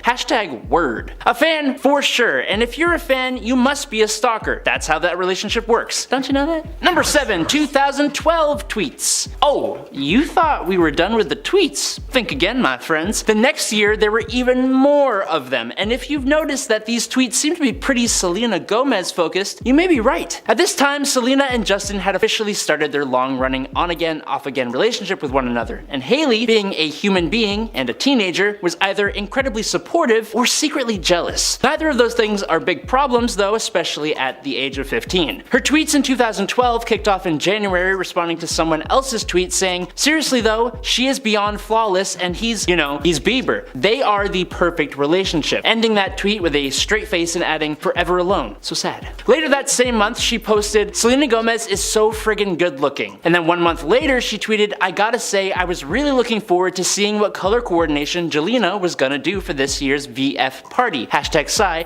#word." A fan for sure, and if you're a fan, you must be a stalker. That's how that relationship works. Don't you know that? Number 7, 2012 tweets. Oh, you thought we were done with the tweets? Think again, my friends. The next year, there were even more of them, and if you've noticed that these tweets seem to be pretty Selena Gomez focused, you may be right. At this time, Selena and Justin had officially started their long-running on-again, off-again relationship with one another, and Hailey, being a human being and a teenager, was either incredibly supportive or secretly jealous. Neither of those things are big problems though, especially at the age of 15. Her tweets in 2012 kicked off in January responding to someone else's tweet saying, "Seriously though, she is beyond flawless and he's Bieber. They are the perfect relationship," ending that tweet with a straight face and adding, "Forever alone. So sad." Later that same month, she posted, "Selena Gomez is so friggin' good looking." And then 1 month later, she tweeted, "I gotta say, I was really looking forward to seeing what color coordination Jelena was gonna do for this year's VF party. #sigh,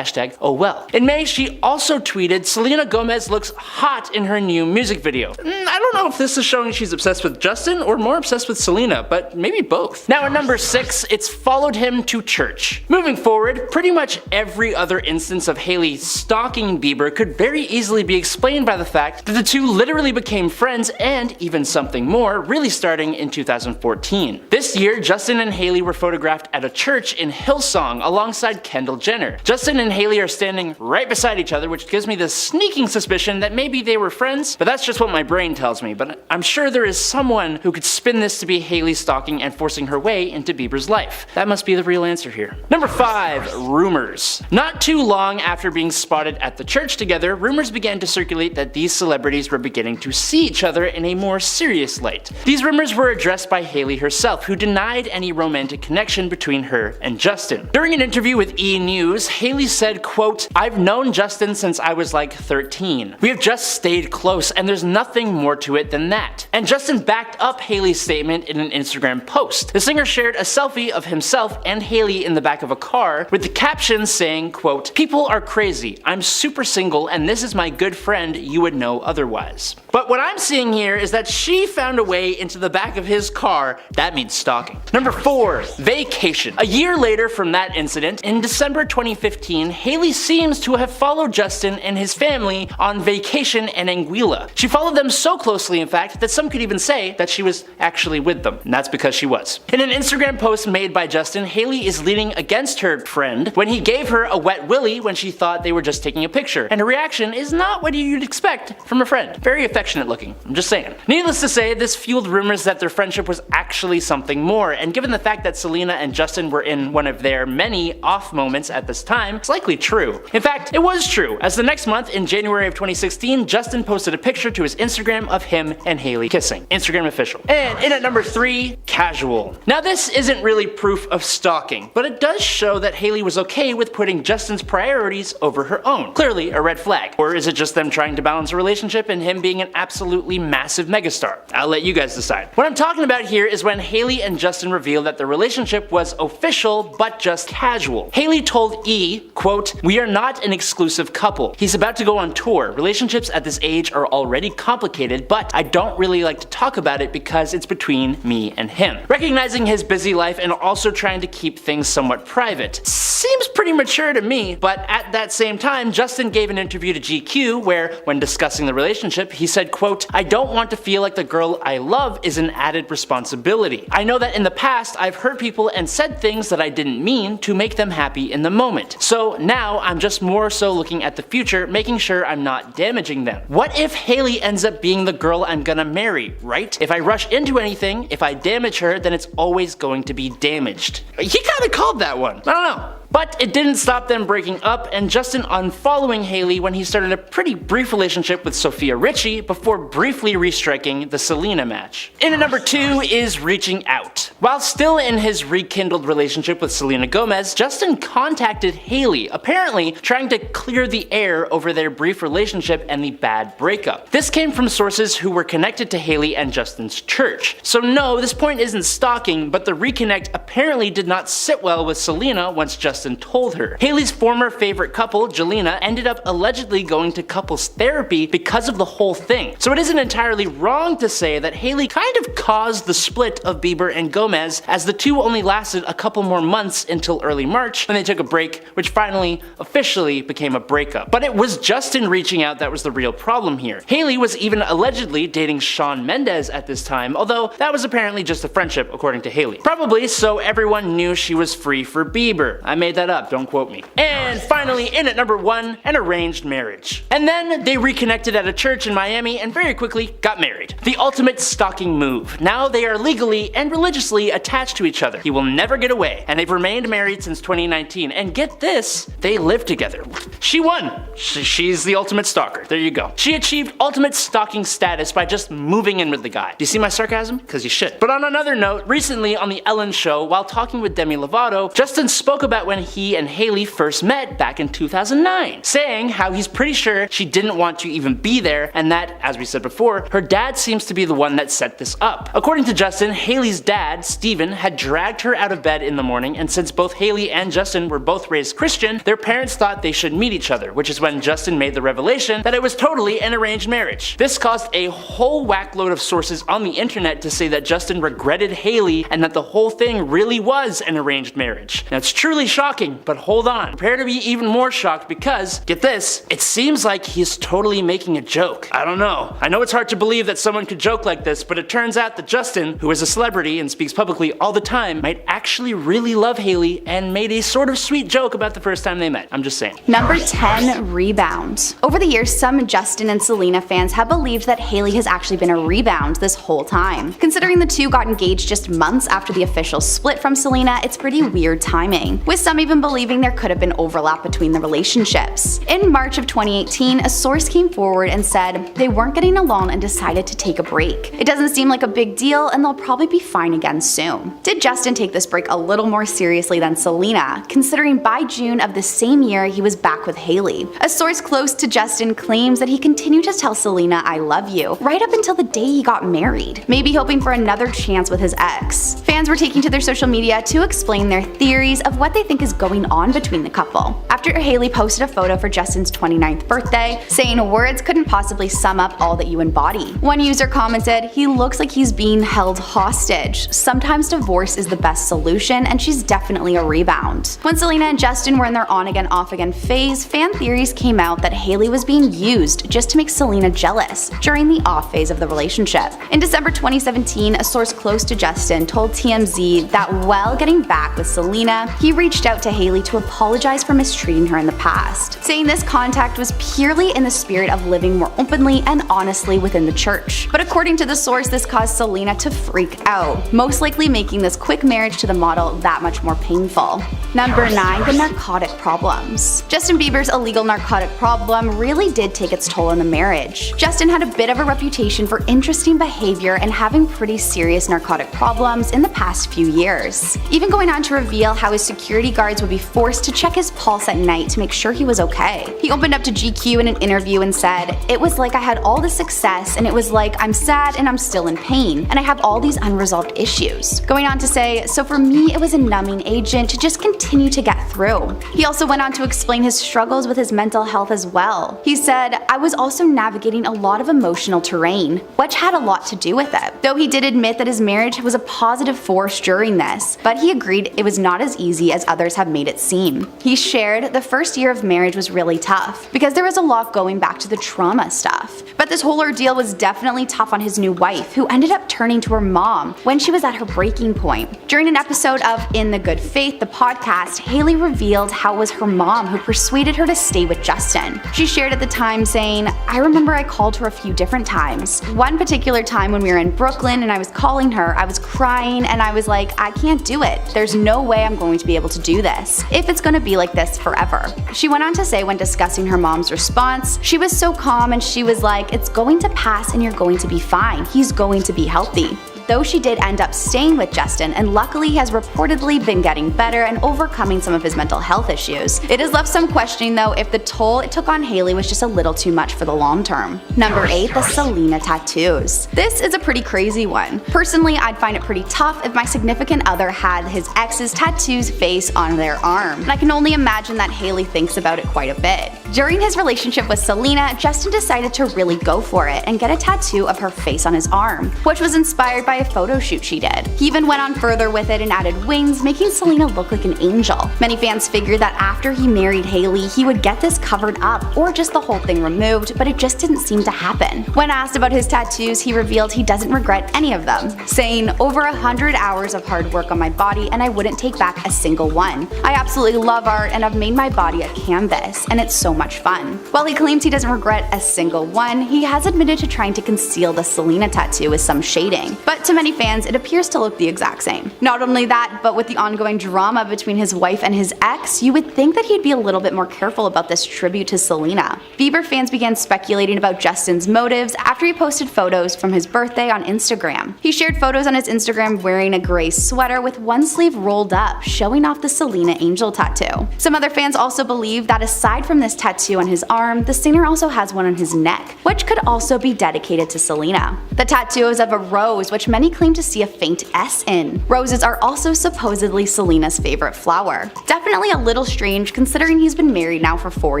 #oh well." In May, she also tweeted, "Selena Gomez looks hot in her new music video." I don't know if this is showing she's obsessed with Justin or more obsessed with Selena, but maybe both. Now at number 6, it's followed him to church. Moving forward, pretty much every other instance of Hailey stalking Bieber could very easily be explained by the fact that the two literally became friends and even something more, really starting in 2014. This year, Justin and Hailey were photographed at a church in Hillsong alongside Kendall Jenner. Justin and Hailey are standing right beside each other, which gives me the sneaking suspicion that maybe they were friends, but that's just what my brain tells me. But I'm sure there is someone who could spin this to be Hailey stalking and forcing her way into Bieber's life. That must be the real answer here. Number 5, rumors. Not too long after being spotted at the church together, rumors began to circulate that these celebrities were beginning to see each other in a more serious light. These rumors were addressed by Hailey herself, who denied any romantic connection between her and Justin. During an interview with E! News, Hailey said, quote, "I've known Justin since I was like 13. We have just stayed close and there's nothing more to it than that." And Justin backed up Hailey's statement in an Instagram post. The singer shared a selfie of himself and Hailey in the back of a car with the caption saying, quote, "People are crazy. I'm super single and this is my good friend, you would know otherwise. But what I'm seeing here is that she found a way into the back of his car. That means stalking. Number 4, vacation. A year later from that incident, in December 2015, Hailey seems to have followed Justin and his family on vacation in Anguilla. She followed them so closely, in fact, that some could even say that she was actually with them, and that's because she was. In an Instagram post made by Justin, Hailey is leaning against her friend when he gave her a wet willy when she thought they were just taking a picture, and her reaction is not what you'd expect from a friend. Very affectionate looking, I'm just saying. Needless to say, this fueled rumors that their friendship was actually something more, and given the fact that Selena and Justin were in one of their many off moments at this time, it's likely true. In fact, it was true, as the next month, in January of 2016, Justin posted a picture to his Instagram of him and Hailey kissing. Instagram official. And in at number 3, casual. Now this isn't really proof of stalking, but it does show that Hailey was okay with putting Justin's priorities over her own. Clearly a red flag. Or is it just them trying to balance a relationship and him being an absolutely massive megastar? I'll let you guys decide. What I'm talking about here is when Hailey and Justin revealed that their relationship was official but just casual. Hailey told E, quote, "We are not an exclusive couple. He's about to go on tour. Relationships at this age are already complicated, but I don't really like to talk about it because it's between me and him." Recognizing his busy life and also trying to keep things somewhat private. Seems pretty mature to me, but at that same time, Justin gave an interview to GQ where, when discussing the relationship, he said, quote, "I don't want to feel like the girl I love is an added responsibility. I know that in the past I've hurt people and said things that I didn't mean to make them happy in the moment. So now I'm just more so looking at the future, making sure I'm not damaging them. What if Hailey ends up being the girl I'm gonna marry, right? If I rush into anything, if I damage her, then it's always going to be damaged." He kinda called that one. I don't know. But it didn't stop them breaking up and Justin unfollowing Hailey when he started a pretty brief relationship with Sophia Richie before briefly restriking the Selena match. In at number 2 is reaching out. While still in his rekindled relationship with Selena Gomez, Justin contacted Hailey, apparently trying to clear the air over their brief relationship and the bad breakup. This came from sources who were connected to Hailey and Justin's church. So no, this point isn't stalking, but the reconnect apparently did not sit well with Selena once Justin told her. Hailey's former favorite couple, Jelena, ended up allegedly going to couples therapy because of the whole thing. So it isn't entirely wrong to say that Hailey kind of caused the split of Bieber and Gomez, as the two only lasted a couple more months until early March when they took a break, which finally officially became a breakup. But it was Justin reaching out that was the real problem here. Hailey was even allegedly dating Shawn Mendes at this time, although that was apparently just a friendship according to Hailey. Probably so everyone knew she was free for Bieber. I made that up, don't quote me. And finally, in at number 1, an arranged marriage. And then they reconnected at a church in Miami and very quickly got married. The ultimate stalking move. Now they are legally and religiously attached to each other. He will never get away, and they've remained married since 2019. And get this, they live together. She won. She's the ultimate stalker. There you go. She achieved ultimate stalking status by just moving in with the guy. Do you see my sarcasm? Because you should. But on another note, recently on the Ellen show, while talking with Demi Lovato, Justin spoke about when he and Hailey first met back in 2009, saying how he's pretty sure she didn't want to even be there and that, as we said before, her dad seems to be the one that set this up. According to Justin, Hailey's dad, Steven, had dragged her out of bed in the morning, and since both Hailey and Justin were both raised Christian, their parents thought they should meet each other, which is when Justin made the revelation that it was totally an arranged marriage. This caused a whole whackload of sources on the internet to say that Justin regretted Hailey and that the whole thing really was an arranged marriage. Now it's truly shocking, but hold on, prepare to be even more shocked because, get this, it seems like he's totally making a joke. I don't know. I know it's hard to believe that someone could joke like this, but it turns out that Justin, who is a celebrity and speaks publicly all the time, might actually really love Hailey and made a sort of sweet joke about the first time they met. I'm just saying.
Number 10, rebound. Over the years, some Justin and Selena fans have believed that Hailey has actually been a rebound this whole time. Considering the two got engaged just months after the official split from Selena, it's pretty weird timing, with some even believing there could have been overlap between the relationships. In March of 2018, a source came forward and said they weren't getting along and decided to take a break. It doesn't seem like a big deal and they'll probably be fine again soon. Did Justin take this break a little more seriously than Selena, considering by June of the same year he was back with with Hailey. A source close to Justin claims that he continued to tell Selena "I love you" right up until the day he got married, maybe hoping for another chance with his ex. Fans were taking to their social media to explain their theories of what they think is going on between the couple. After Hailey posted a photo for Justin's 29th birthday, saying words couldn't possibly sum up all that you embody. One user commented, "He looks like he's being held hostage. Sometimes divorce is the best solution, and she's definitely a rebound." When Selena and Justin were in their on-again, off-again phase, fan theories came out that Hailey was being used just to make Selena jealous during the off phase of the relationship. In December 2017, a source close to Justin told TMZ that while getting back with Selena, he reached out to Hailey to apologize for mistreating her in the past, saying this contact was purely in the spirit of living more openly and honestly within the church. But according to the source, this caused Selena to freak out, most likely making this quick marriage to the model that much more painful. Number 9. The narcotic problems. Justin Bieber's illegal narcotic problem really did take its toll on the marriage. Justin had a bit of a reputation for interesting behavior and having pretty serious narcotic problems in the past few years, even going on to reveal how his security guards would be forced to check his pulse at night to make sure he was okay. He opened up to GQ in an interview and said, "It was like I had all the success and it was like I'm sad and I'm still in pain and I have all these unresolved issues." Going on to say, "So for me it was a numbing agent to just continue to get through." He also went on to explain his struggles with his mental health as well. He said, "I was also navigating a lot of emotional terrain, which had a lot to do with it." Though he did admit that his marriage was a positive force during this, but he agreed it was not as easy as others have made it seem. He shared, "The first year of marriage was really tough because there was a lot going back to the trauma stuff. But this whole ordeal was definitely tough on his new wife, who ended up turning to her mom when she was at her breaking point." During an episode of In the Good Faith, the podcast, Hailey revealed how it was her mom who persuaded her to stay with Justin. She shared at the time saying, "I remember I called her a few different times. One particular time when we were in Brooklyn and I was calling her, I was crying and I was like, I can't do it. There's no way I'm going to be able to do this if it's going to be like this forever." She went on to say when discussing her mom's response, she was so calm and she was like, "It's going to pass and you're going to be fine. He's going to be healthy." Though she did end up staying with Justin and luckily has reportedly been getting better and overcoming some of his mental health issues, it has left some questioning though if the toll it took on Hailey was just a little too much for the long term. Number 8. The Selena tattoos. This is a pretty crazy one. Personally, I'd find it pretty tough if my significant other had his ex's tattoos face on their arm, and I can only imagine that Hailey thinks about it quite a bit. During his relationship with Selena, Justin decided to really go for it and get a tattoo of her face on his arm, which was inspired by a photo shoot she did. He even went on further with it and added wings, making Selena look like an angel. Many fans figured that after he married Hailey, he would get this covered up or just the whole thing removed, but it just didn't seem to happen. When asked about his tattoos, he revealed he doesn't regret any of them, saying, "Over 100 hours of hard work on my body and I wouldn't take back a single one. I absolutely love art and I've made my body a canvas and it's so much fun." While he claims he doesn't regret a single one, he has admitted to trying to conceal the Selena tattoo with some shading, but to many fans it appears to look the exact same. Not only that, but with the ongoing drama between his wife and his ex, you would think that he'd be a little bit more careful about this tribute to Selena. Bieber fans began speculating about Justin's motives after he posted photos from his birthday on Instagram. He shared photos on his Instagram wearing a gray sweater with one sleeve rolled up, showing off the Selena angel tattoo. Some other fans also believe that aside from this tattoo on his arm, the singer also has one on his neck, which could also be dedicated to Selena. The tattoo is of a rose, which many claim to see a faint S in. Roses are also supposedly Selena's favorite flower. Definitely a little strange considering he's been married now for 4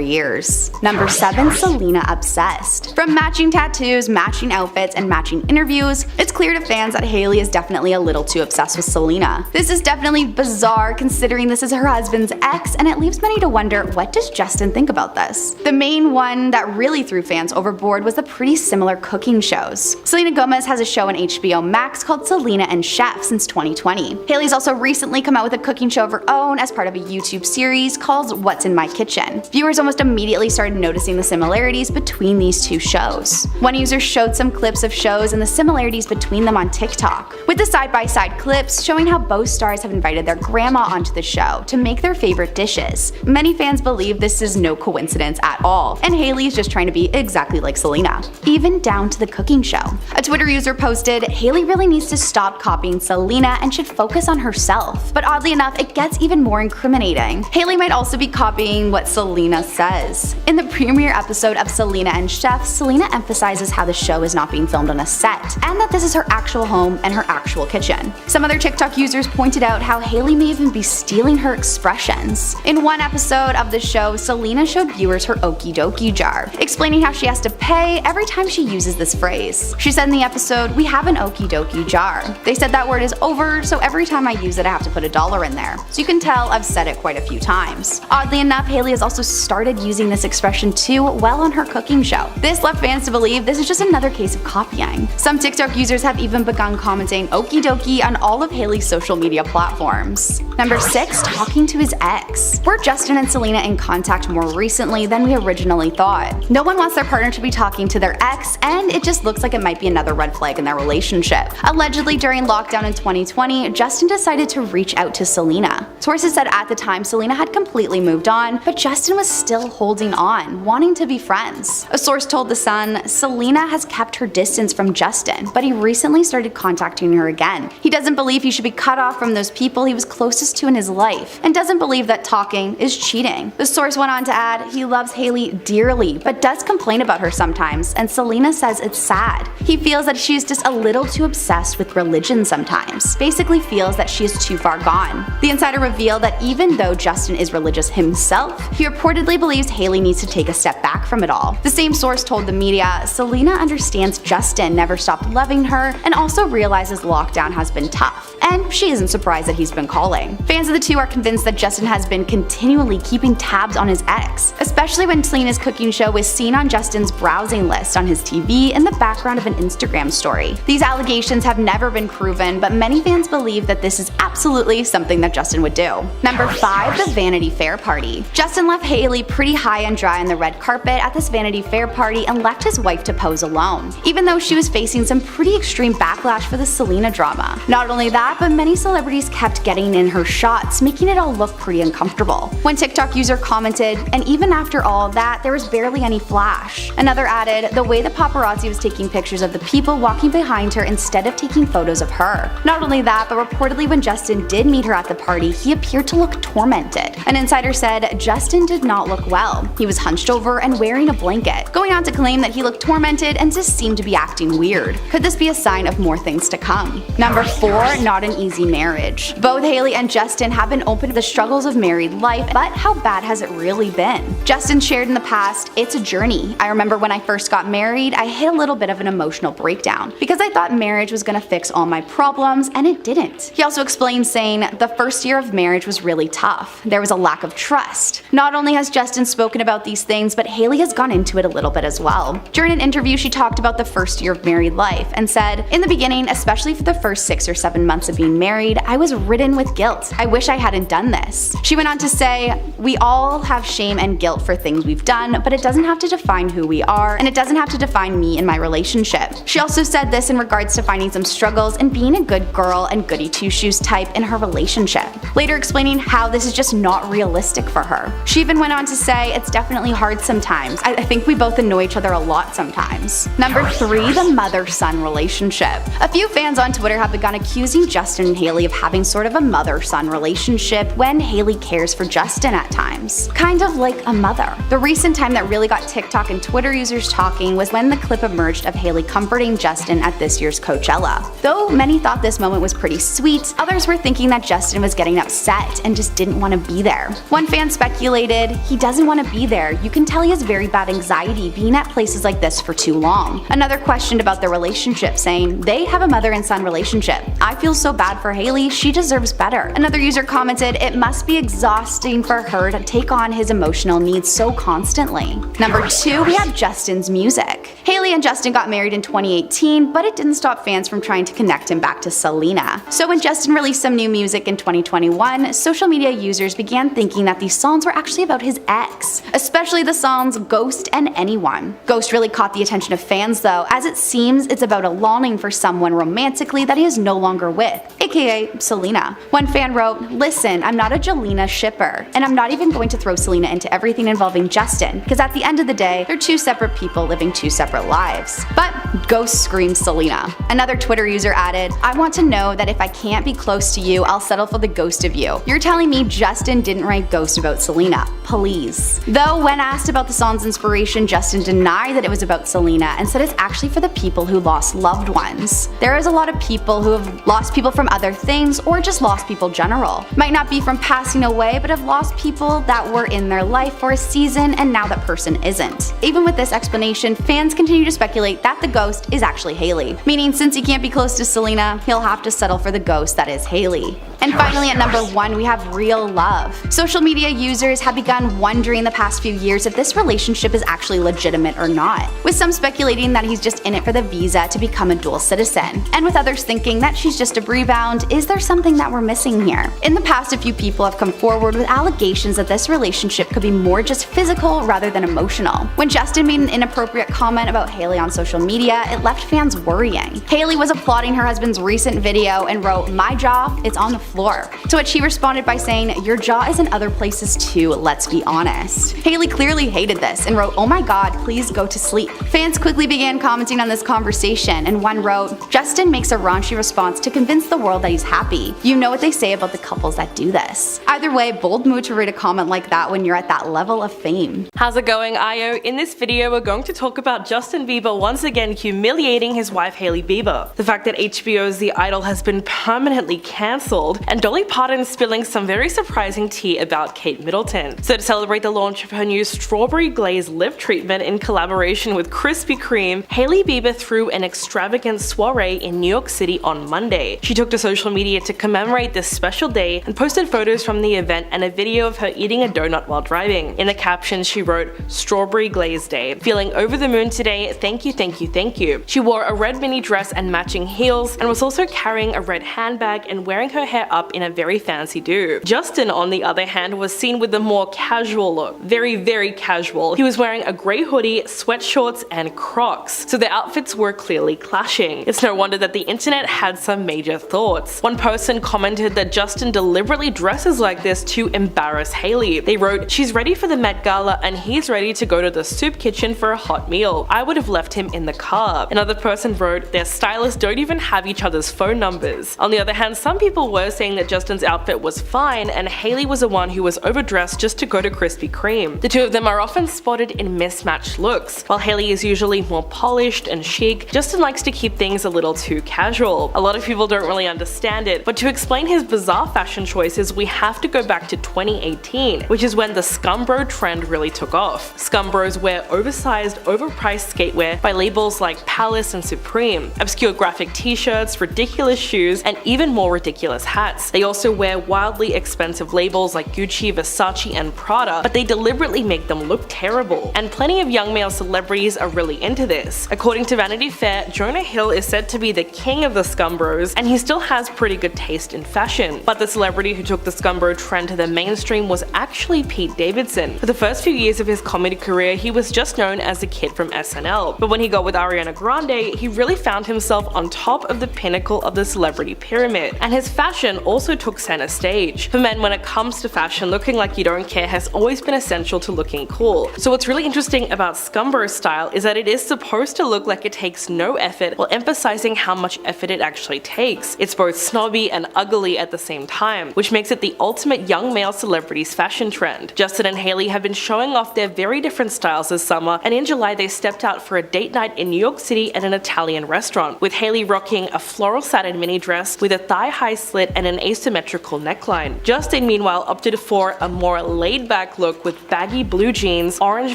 years. Number 7. Selena obsessed. From matching tattoos, matching outfits, and matching interviews, it's clear to fans that Hailey is definitely a little too obsessed with Selena. This is definitely bizarre considering this is her husband's ex, and it leaves many to wonder, what does Justin think about this? The main one that really threw fans overboard was the pretty similar cooking shows. Selena Gomez has a show on HBO Max called Selena and Chef since 2020. Hailey's also recently come out with a cooking show of her own as part of a YouTube series called What's in My Kitchen. Viewers almost immediately started noticing the similarities between these two shows. One user showed some clips of shows and the similarities between them on TikTok, with the side-by-side clips showing how both stars have invited their grandma onto the show to make their favorite dishes. Many fans believe this is no coincidence at all, and Hailey is just trying to be exactly like Selena, even down to the cooking show. A Twitter user posted, "Hailey really needs to stop copying Selena and should focus on herself. But oddly enough, it gets even more incriminating. Hailey might also be copying what Selena says. In the premiere episode of Selena and Chef, Selena emphasizes how the show is not being filmed on a set, and that this is her actual home and her actual kitchen. Some other TikTok users pointed out how Hailey may even be stealing her expressions. In one episode of the show, Selena showed viewers her okie dokie jar, explaining how she has to pay every time she uses this phrase. She said in the episode, "We have an okie dokie jar. They said that word is over, so every time I use it I have to put $1 in there." So you can tell I've said it quite a few times. Oddly enough, Hailey has also started using this expression too while on her cooking show. This left fans to believe this is just another case of copying. Some TikTok users have even begun commenting okie dokie on all of Hailey's social media platforms. Number 6. Talking to his ex. Were Justin and Selena in contact more recently than we originally thought? No one wants their partner to be talking to their ex, and it just looks like it might be another red flag in their relationship. Allegedly, during lockdown in 2020, Justin decided to reach out to Selena. Sources said at the time Selena had completely moved on, but Justin was still holding on, wanting to be friends. A source told The Sun, Selena has kept her distance from Justin, but he recently started contacting her again. He doesn't believe he should be cut off from those people he was closest to in his life, and doesn't believe that talking is cheating. The source went on to add, he loves Hailey dearly, but does complain about her sometimes, and Selena says it's sad. He feels that she's just a little too obsessed with religion sometimes, basically feels that she is too far gone. The insider revealed that even though Justin is religious himself, he reportedly believes Hailey needs to take a step back from it all. The same source told the media, Selena understands Justin never stopped loving her and also realizes lockdown has been tough, and she isn't surprised that he's been calling. Fans of the two are convinced that Justin has been continually keeping tabs on his ex, especially when Selena's cooking show was seen on Justin's browsing list on his TV in the background of an Instagram story. These allegations have never been proven, but many fans believe that this is absolutely something that Justin would do. Number 5. The Vanity Fair party. Justin left Hailey pretty high and dry on the red carpet at this Vanity Fair party and left his wife to pose alone, even though she was facing some pretty extreme backlash for the Selena drama. Not only that, but many celebrities kept getting in her shots, making it all look pretty uncomfortable. One TikTok user commented, and even after all of that, there was barely any flash. Another added, the way the paparazzi was taking pictures of the people walking behind her instead of taking photos of her. Not only that, but reportedly when Justin did meet her at the party, he appeared to look tormented. An insider said, Justin did not look well. He was hunched over and wearing a blanket, going on to claim that he looked tormented and just seemed to be acting weird. Could this be a sign of more things to come? Number 4. Not an easy marriage. Both Hailey and Justin have been open to the struggles of married life, but how bad has it really been? Justin shared in the past, it's a journey. I remember when I first got married, I hit a little bit of an emotional breakdown because I thought marriage was gonna fix all my problems, and it didn't. He also explained saying, the first year of marriage was really tough. There was a lack of trust. Not only has Justin spoken about these things, but Hailey has gone into it a little bit as well. During an interview, she talked about the first year of married life and said, in the beginning, especially for the first 6 or 7 months of being married, I was ridden with guilt. I wish I hadn't done this. She went on to say, we all have shame and guilt for things we've done, but it doesn't have to define who we are, and it doesn't have to define me in my relationship. She also said this in regards to finding some struggles and being a good girl and goody two-shoes type in her relationship, later explaining how this is just not realistic for her. She even went on to say, it's definitely hard sometimes. I think we both annoy each other a lot sometimes. Number 3. The mother-son relationship. A few fans on Twitter have begun accusing Justin and Hailey of having sort of a mother-son relationship when Hailey cares for Justin at times. Kind of like a mother. The recent time that really got TikTok and Twitter users talking was when the clip emerged of Hailey comforting Justin at this year's Coachella. Though many thought this moment was pretty sweet, others were thinking that Justin was getting upset and just didn't want to be there. One fan speculated, he doesn't want to be there. You can tell he has very bad anxiety being at places like this for too long. Another questioned about their relationship, saying, they have a mother and son relationship. I feel so bad for Hailey, she deserves better. Another user commented, it must be exhausting for her to take on his emotional needs so constantly. Number 2, we have Justin's music. Hailey and Justin got married in 2018, but it didn't stop fans from trying to connect him back to Selena. So when Justin released some new music in 2021, social media users began thinking that these songs were actually about his ex, especially the songs Ghost and Anyone. Ghost really caught the attention of fans though, as it seems it's about a longing for someone romantically that he is no longer with, aka Selena. One fan wrote, listen, I'm not a Jelena shipper, and I'm not even going to throw Selena into everything involving Justin, because at the end of the day, they're two separate people living two separate lives. lives. But ghost screams Selena. Another Twitter user added, "I want to know that if I can't be close to you, I'll settle for the ghost of you. You're telling me Justin didn't write ghost about Selena. Please." Though when asked about the song's inspiration, Justin denied that it was about Selena and said it's actually for the people who lost loved ones. There is a lot of people who have lost people from other things or just lost people general. Might not be from passing away, but have lost people that were in their life for a season and now that person isn't. Even with this explanation, fans continue to speculate that the ghost is actually Hailey, meaning since he can't be close to Selena, he'll have to settle for the ghost that is Hailey. And finally at number 1 we have real love. Social media users have begun wondering the past few years if this relationship is actually legitimate or not, with some speculating that he's just in it for the visa to become a dual citizen, and with others thinking that she's just a rebound. Is there something that we're missing here? In the past, a few people have come forward with allegations that this relationship could be more just physical rather than emotional. When Justin made an inappropriate comment about Hailey on social media, it left fans worrying. Hailey was applauding her husband's recent video and wrote, "My jaw, it's on the floor." To which he responded by saying, "Your jaw is in other places too, let's be honest." Hailey clearly hated this and wrote, "Oh my god, please go to sleep." Fans quickly began commenting on this conversation, and one wrote, "Justin makes a raunchy response to convince the world that he's happy. You know what they say about the couples that do this." Either way, bold move to read a comment like that when you're at that level of fame.
How's it going, IO? In this video we're going to talk about Justin Bieber once again humiliating his wife Hailey Bieber, the fact that HBO's The Idol has been permanently cancelled, and Dolly Parton spilling some very surprising tea about Kate Middleton. So to celebrate the launch of her new strawberry glazed lip treatment in collaboration with Krispy Kreme, Hailey Bieber threw an extravagant soiree in New York City on Monday. She took to social media to commemorate this special day and posted photos from the event and a video of her eating a donut while driving. In the caption she wrote, "Strawberry Glaze Day. Feeling over the moon today, thank you, thank you, thank you." She wore a red mini dress and matching heels and was also carrying a red handbag and wearing her hair up in a very fancy do. Justin, on the other hand, was seen with a more casual look. Very casual. He was wearing a grey hoodie, sweatshorts, and Crocs, so their outfits were clearly clashing. It's no wonder that the internet had some major thoughts. One person commented that Justin deliberately dresses like this to embarrass Hailey. They wrote, "She's ready for the Met Gala and he's ready to go to the soup kitchen for a hot meal. I would have left him in the car." Another person wrote, "Their stylists don't even have each other's phone numbers." On the other hand, some people were saying that Justin's outfit was fine and Hailey was the one who was overdressed just to go to Krispy Kreme. The two of them are often spotted in mismatched looks. While Hailey is usually more polished and chic, Justin likes to keep things a little too casual. A lot of people don't really understand it, but to explain his bizarre fashion choices we have to go back to 2018, which is when the scumbro trend really took off. Scumbros wear oversized, overpriced skatewear by labels like Palace and Supreme, obscure graphic t-shirts, ridiculous shoes, and even more ridiculous hats. They also wear wildly expensive labels like Gucci, Versace, and Prada, but they deliberately make them look terrible. And plenty of young male celebrities are really into this. According to Vanity Fair, Jonah Hill is said to be the king of the scumbros, and he still has pretty good taste in fashion. But the celebrity who took the scumbro trend to the mainstream was actually Pete Davidson. For the first few years of his comedy career, he was just known as the kid from SNL. But when he got with Ariana Grande, he really found himself on top of the pinnacle of the celebrity pyramid, and his fashion also took center stage. For men, when it comes to fashion, looking like you don't care has always been essential to looking cool. So what's really interesting about scumbro style is that it is supposed to look like it takes no effort while emphasizing how much effort it actually takes. It's both snobby and ugly at the same time, which makes it the ultimate young male celebrities fashion trend. Justin and Hailey have been showing off their very different styles this summer, and in July they stepped out for a date night in New York City at an Italian restaurant, with Hailey rocking a floral satin mini dress with a thigh-high slit and an asymmetrical neckline. Justin meanwhile opted for a more laid-back look with baggy blue jeans, orange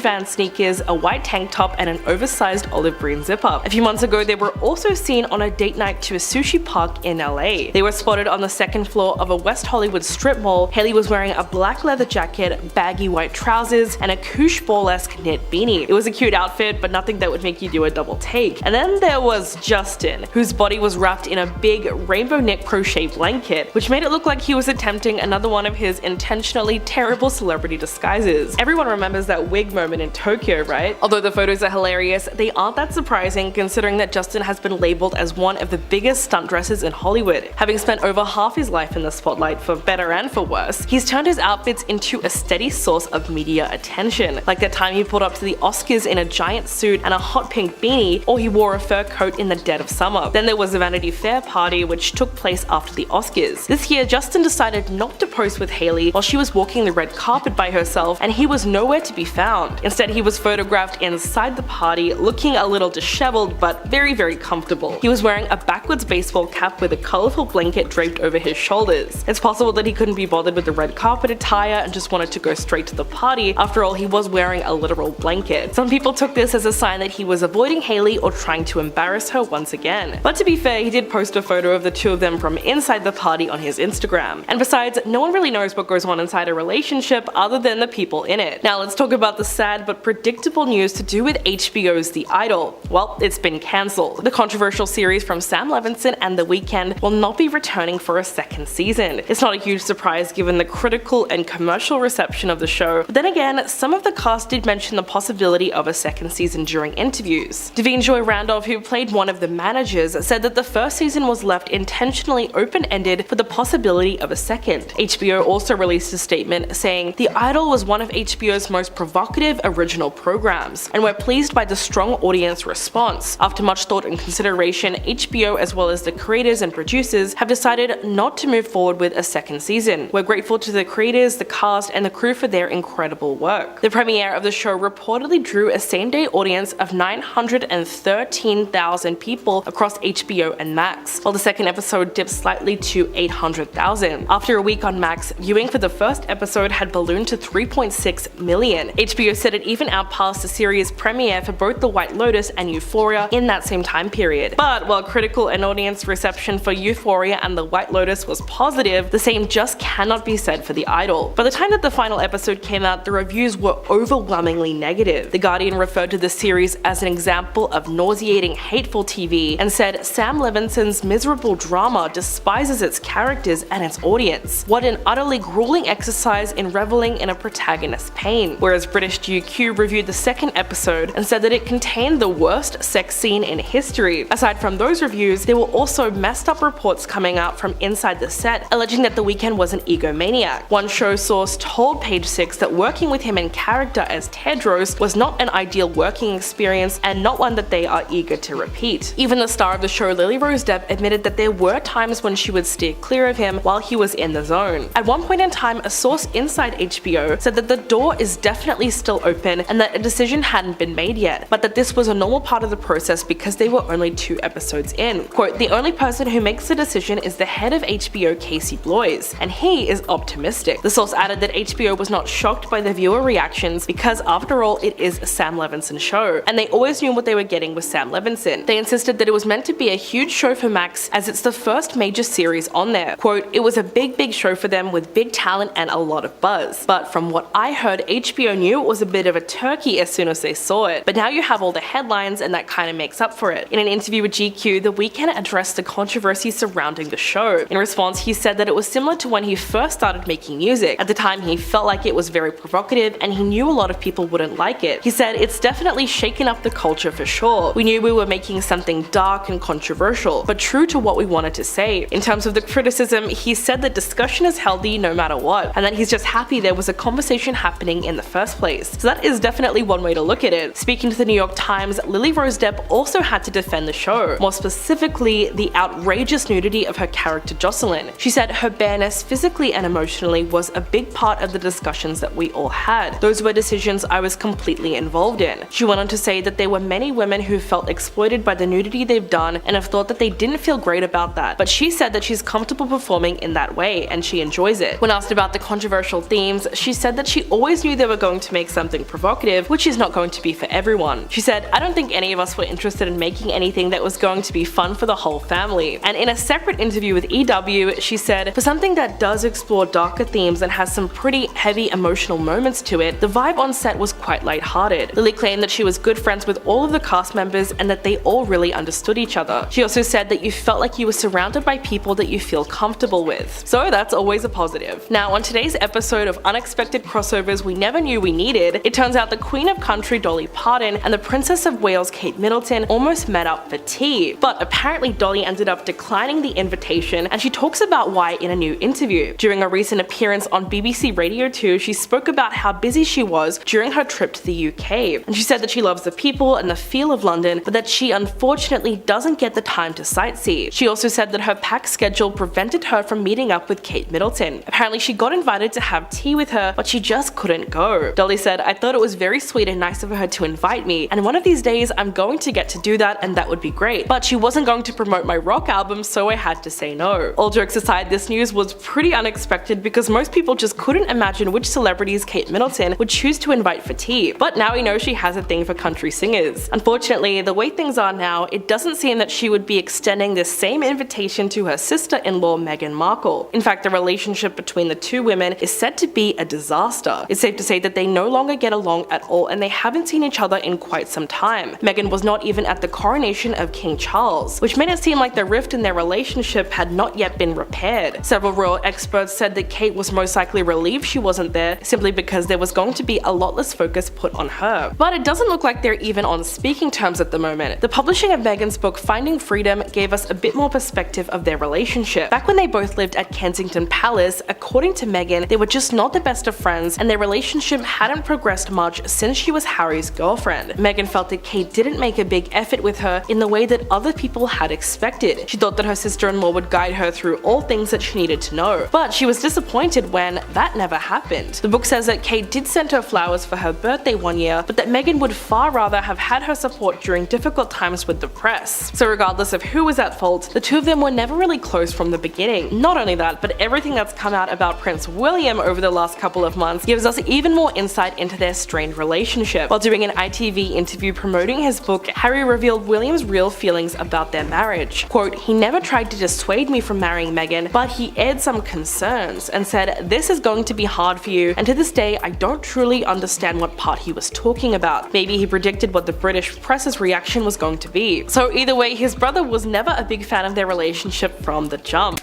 Vans sneakers, a white tank top, and an oversized olive green zip-up. A few months ago they were also seen on a date night to a sushi park in LA. They were spotted on the second floor of a West Hollywood strip mall. Hailey was wearing a black leather jacket, baggy white trousers, and a Koosh ball-esque knit beanie. It was a cute outfit, but nothing that would make you do a double take. And then there was Justin, whose body was wrapped in a big rainbow knit crochet blanket. blanket, which made it look like he was attempting another one of his intentionally terrible celebrity disguises. Everyone remembers that wig moment in Tokyo, right? Although the photos are hilarious, they aren't that surprising considering that Justin has been labeled as one of the biggest stunt dressers in Hollywood. Having spent over half his life in the spotlight for better and for worse, he's turned his outfits into a steady source of media attention. Like that time he pulled up to the Oscars in a giant suit and a hot pink beanie, or he wore a fur coat in the dead of summer. Then there was a Vanity Fair party which took place after the Oscars. This year, Justin decided not to pose with Hailey while she was walking the red carpet by herself, and he was nowhere to be found. Instead, he was photographed inside the party, looking a little disheveled but very comfortable. He was wearing a backwards baseball cap with a colorful blanket draped over his shoulders. It's possible that he couldn't be bothered with the red carpet attire and just wanted to go straight to the party. After all, he was wearing a literal blanket. Some people took this as a sign that he was avoiding Hailey or trying to embarrass her once again. But to be fair, he did post a photo of the two of them from inside the party on his Instagram. And besides, no one really knows what goes on inside a relationship other than the people in it. Now let's talk about the sad but predictable news to do with HBO's The Idol. Well, it's been cancelled. The controversial series from Sam Levinson and The Weeknd will not be returning for a second season. It's not a huge surprise given the critical and commercial reception of the show, but then again, some of the cast did mention the possibility of a second season during interviews. Davine Joy Randolph, who played one of the managers, said that the first season was left intentionally open-ended for the possibility of a second. HBO also released a statement saying, "The Idol was one of HBO's most provocative original programs, and we're pleased by the strong audience response. After much thought and consideration, HBO as well as the creators and producers have decided not to move forward with a second season. We're grateful to the creators, the cast, and the crew for their incredible work." The premiere of the show reportedly drew a same-day audience of 913,000 people across HBO and Max, while the second episode dipped slightly to 800,000. After a week on Max, viewing for the first episode had ballooned to 3.6 million. HBO said it even outpassed the series premiere for both The White Lotus and Euphoria in that same time period. But while critical and audience reception for Euphoria and The White Lotus was positive, the same just cannot be said for The Idol. By the time that the final episode came out, the reviews were overwhelmingly negative. The Guardian referred to the series as an example of nauseating, hateful TV and said Sam Levinson's miserable drama despises its characters and its audience. What an utterly grueling exercise in reveling in a protagonist's pain. Whereas British GQ reviewed the second episode and said that it contained the worst sex scene in history. Aside from those reviews, there were also messed up reports coming out from inside the set, alleging that The Weeknd was an egomaniac. One show source told Page Six that working with him in character as Tedros was not an ideal working experience and not one that they are eager to repeat. Even the star of the show, Lily Rose Depp, admitted that there were times when she would steer clear of him while he was in the zone. At one point in time, a source inside HBO said that the door is definitely still open and that a decision hadn't been made yet, but that this was a normal part of the process because they were only 2 episodes in. Quote, "The only person who makes the decision is the head of HBO, Casey Bloys, and he is optimistic." The source added that HBO was not shocked by the viewer reactions because after all, it is a Sam Levinson show, and they always knew what they were getting with Sam Levinson. They insisted that it was meant to be a huge show for Max as it's the first major series on there. Quote, "It was a big show for them with big talent and a lot of buzz. But from what I heard, HBO knew it was a bit of a turkey as soon as they saw it. But now you have all the headlines and that kind of makes up for it." In an interview with GQ, The Weeknd addressed the controversy surrounding the show. In response, he said that it was similar to when he first started making music. At the time, he felt like it was very provocative and he knew a lot of people wouldn't like it. He said, "It's definitely shaken up the culture for sure. We knew we were making something dark and controversial, but true to what we wanted to say." In terms of the criticism, he said that discussion is healthy no matter what, and that he's just happy there was a conversation happening in the first place. So that is definitely one way to look at it. Speaking to the New York Times, Lily Rose Depp also had to defend the show, more specifically the outrageous nudity of her character Jocelyn. She said her bareness physically and emotionally was a big part of the discussions that we all had. Those were decisions I was completely involved in. She went on to say that there were many women who felt exploited by the nudity they've done and have thought that they didn't feel great about that, but she said that she's comfortable performing in that way and she enjoys it. When asked about the controversial themes, she said that she always knew they were going to make something provocative, which is not going to be for everyone. She said, "I don't think any of us were interested in making anything that was going to be fun for the whole family." And in a separate interview with EW, she said, "For something that does explore darker themes and has some pretty heavy emotional moments to it, the vibe on set was quite lighthearted." Lily claimed that she was good friends with all of the cast members and that they all really understood each other. She also said that you felt like you were surrounded by people that you feel comfortable with. So that's always a positive. Now on today's episode of Unexpected Crossovers We Never Knew We Needed, it turns out the Queen of Country Dolly Parton and the Princess of Wales Kate Middleton almost met up for tea, but apparently Dolly ended up declining the invitation, and she talks about why in a new interview. During a recent appearance on BBC Radio 2, she spoke about how busy she was during her trip to the UK, and she said that she loves the people and the feel of London, but that she unfortunately doesn't get the time to sightsee. She also said that her packed schedule prevented her from meeting up with Kate Middleton. Apparently she got invited to have tea with her, but she just couldn't go. Dolly said, "I thought it was very sweet and nice of her to invite me, and one of these days I'm going to get to do that and that would be great, but she wasn't going to promote my rock album, so I had to say no." All jokes aside, this news was pretty unexpected because most people just couldn't imagine which celebrities Kate Middleton would choose to invite for tea, but now we know she has a thing for country singers. Unfortunately, the way things are now, it doesn't seem that she would be extending this same invitation to her sister-in-law Meghan Markle. In fact, the relationship between the two women is said to be a disaster. It's safe to say that they no longer get along at all, and they haven't seen each other in quite some time. Meghan was not even at the coronation of King Charles, which made it seem like the rift in their relationship had not yet been repaired. Several royal experts said that Kate was most likely relieved she wasn't there, simply because there was going to be a lot less focus put on her. But it doesn't look like they're even on speaking terms at the moment. The publishing of Meghan's book Finding Freedom gave us a bit more perspective of their relationship. Back when they both lived at Kensington Palace, according to Meghan, they were just not the best of friends, and their relationship hadn't progressed much since she was Harry's girlfriend. Meghan felt that Kate didn't make a big effort with her in the way that other people had expected. She thought that her sister-in-law would guide her through all things that she needed to know, but she was disappointed when that never happened. The book says that Kate did send her flowers for her birthday one year, but that Meghan would far rather have had her support during difficult times with the press. So regardless of who was at fault, the two of them were never really close from the beginning. Not only that, but everything that's come out about Prince William over the last couple of months gives us even more insight into their strained relationship. While doing an ITV interview promoting his book, Harry revealed William's real feelings about their marriage. Quote, "He never tried to dissuade me from marrying Meghan, but he aired some concerns and said, 'This is going to be hard for you,' and to this day I don't truly understand what part he was talking about. Maybe he predicted what the British press's reaction was going to be." So either way, his brother was never a big fan of their relationship from the jump.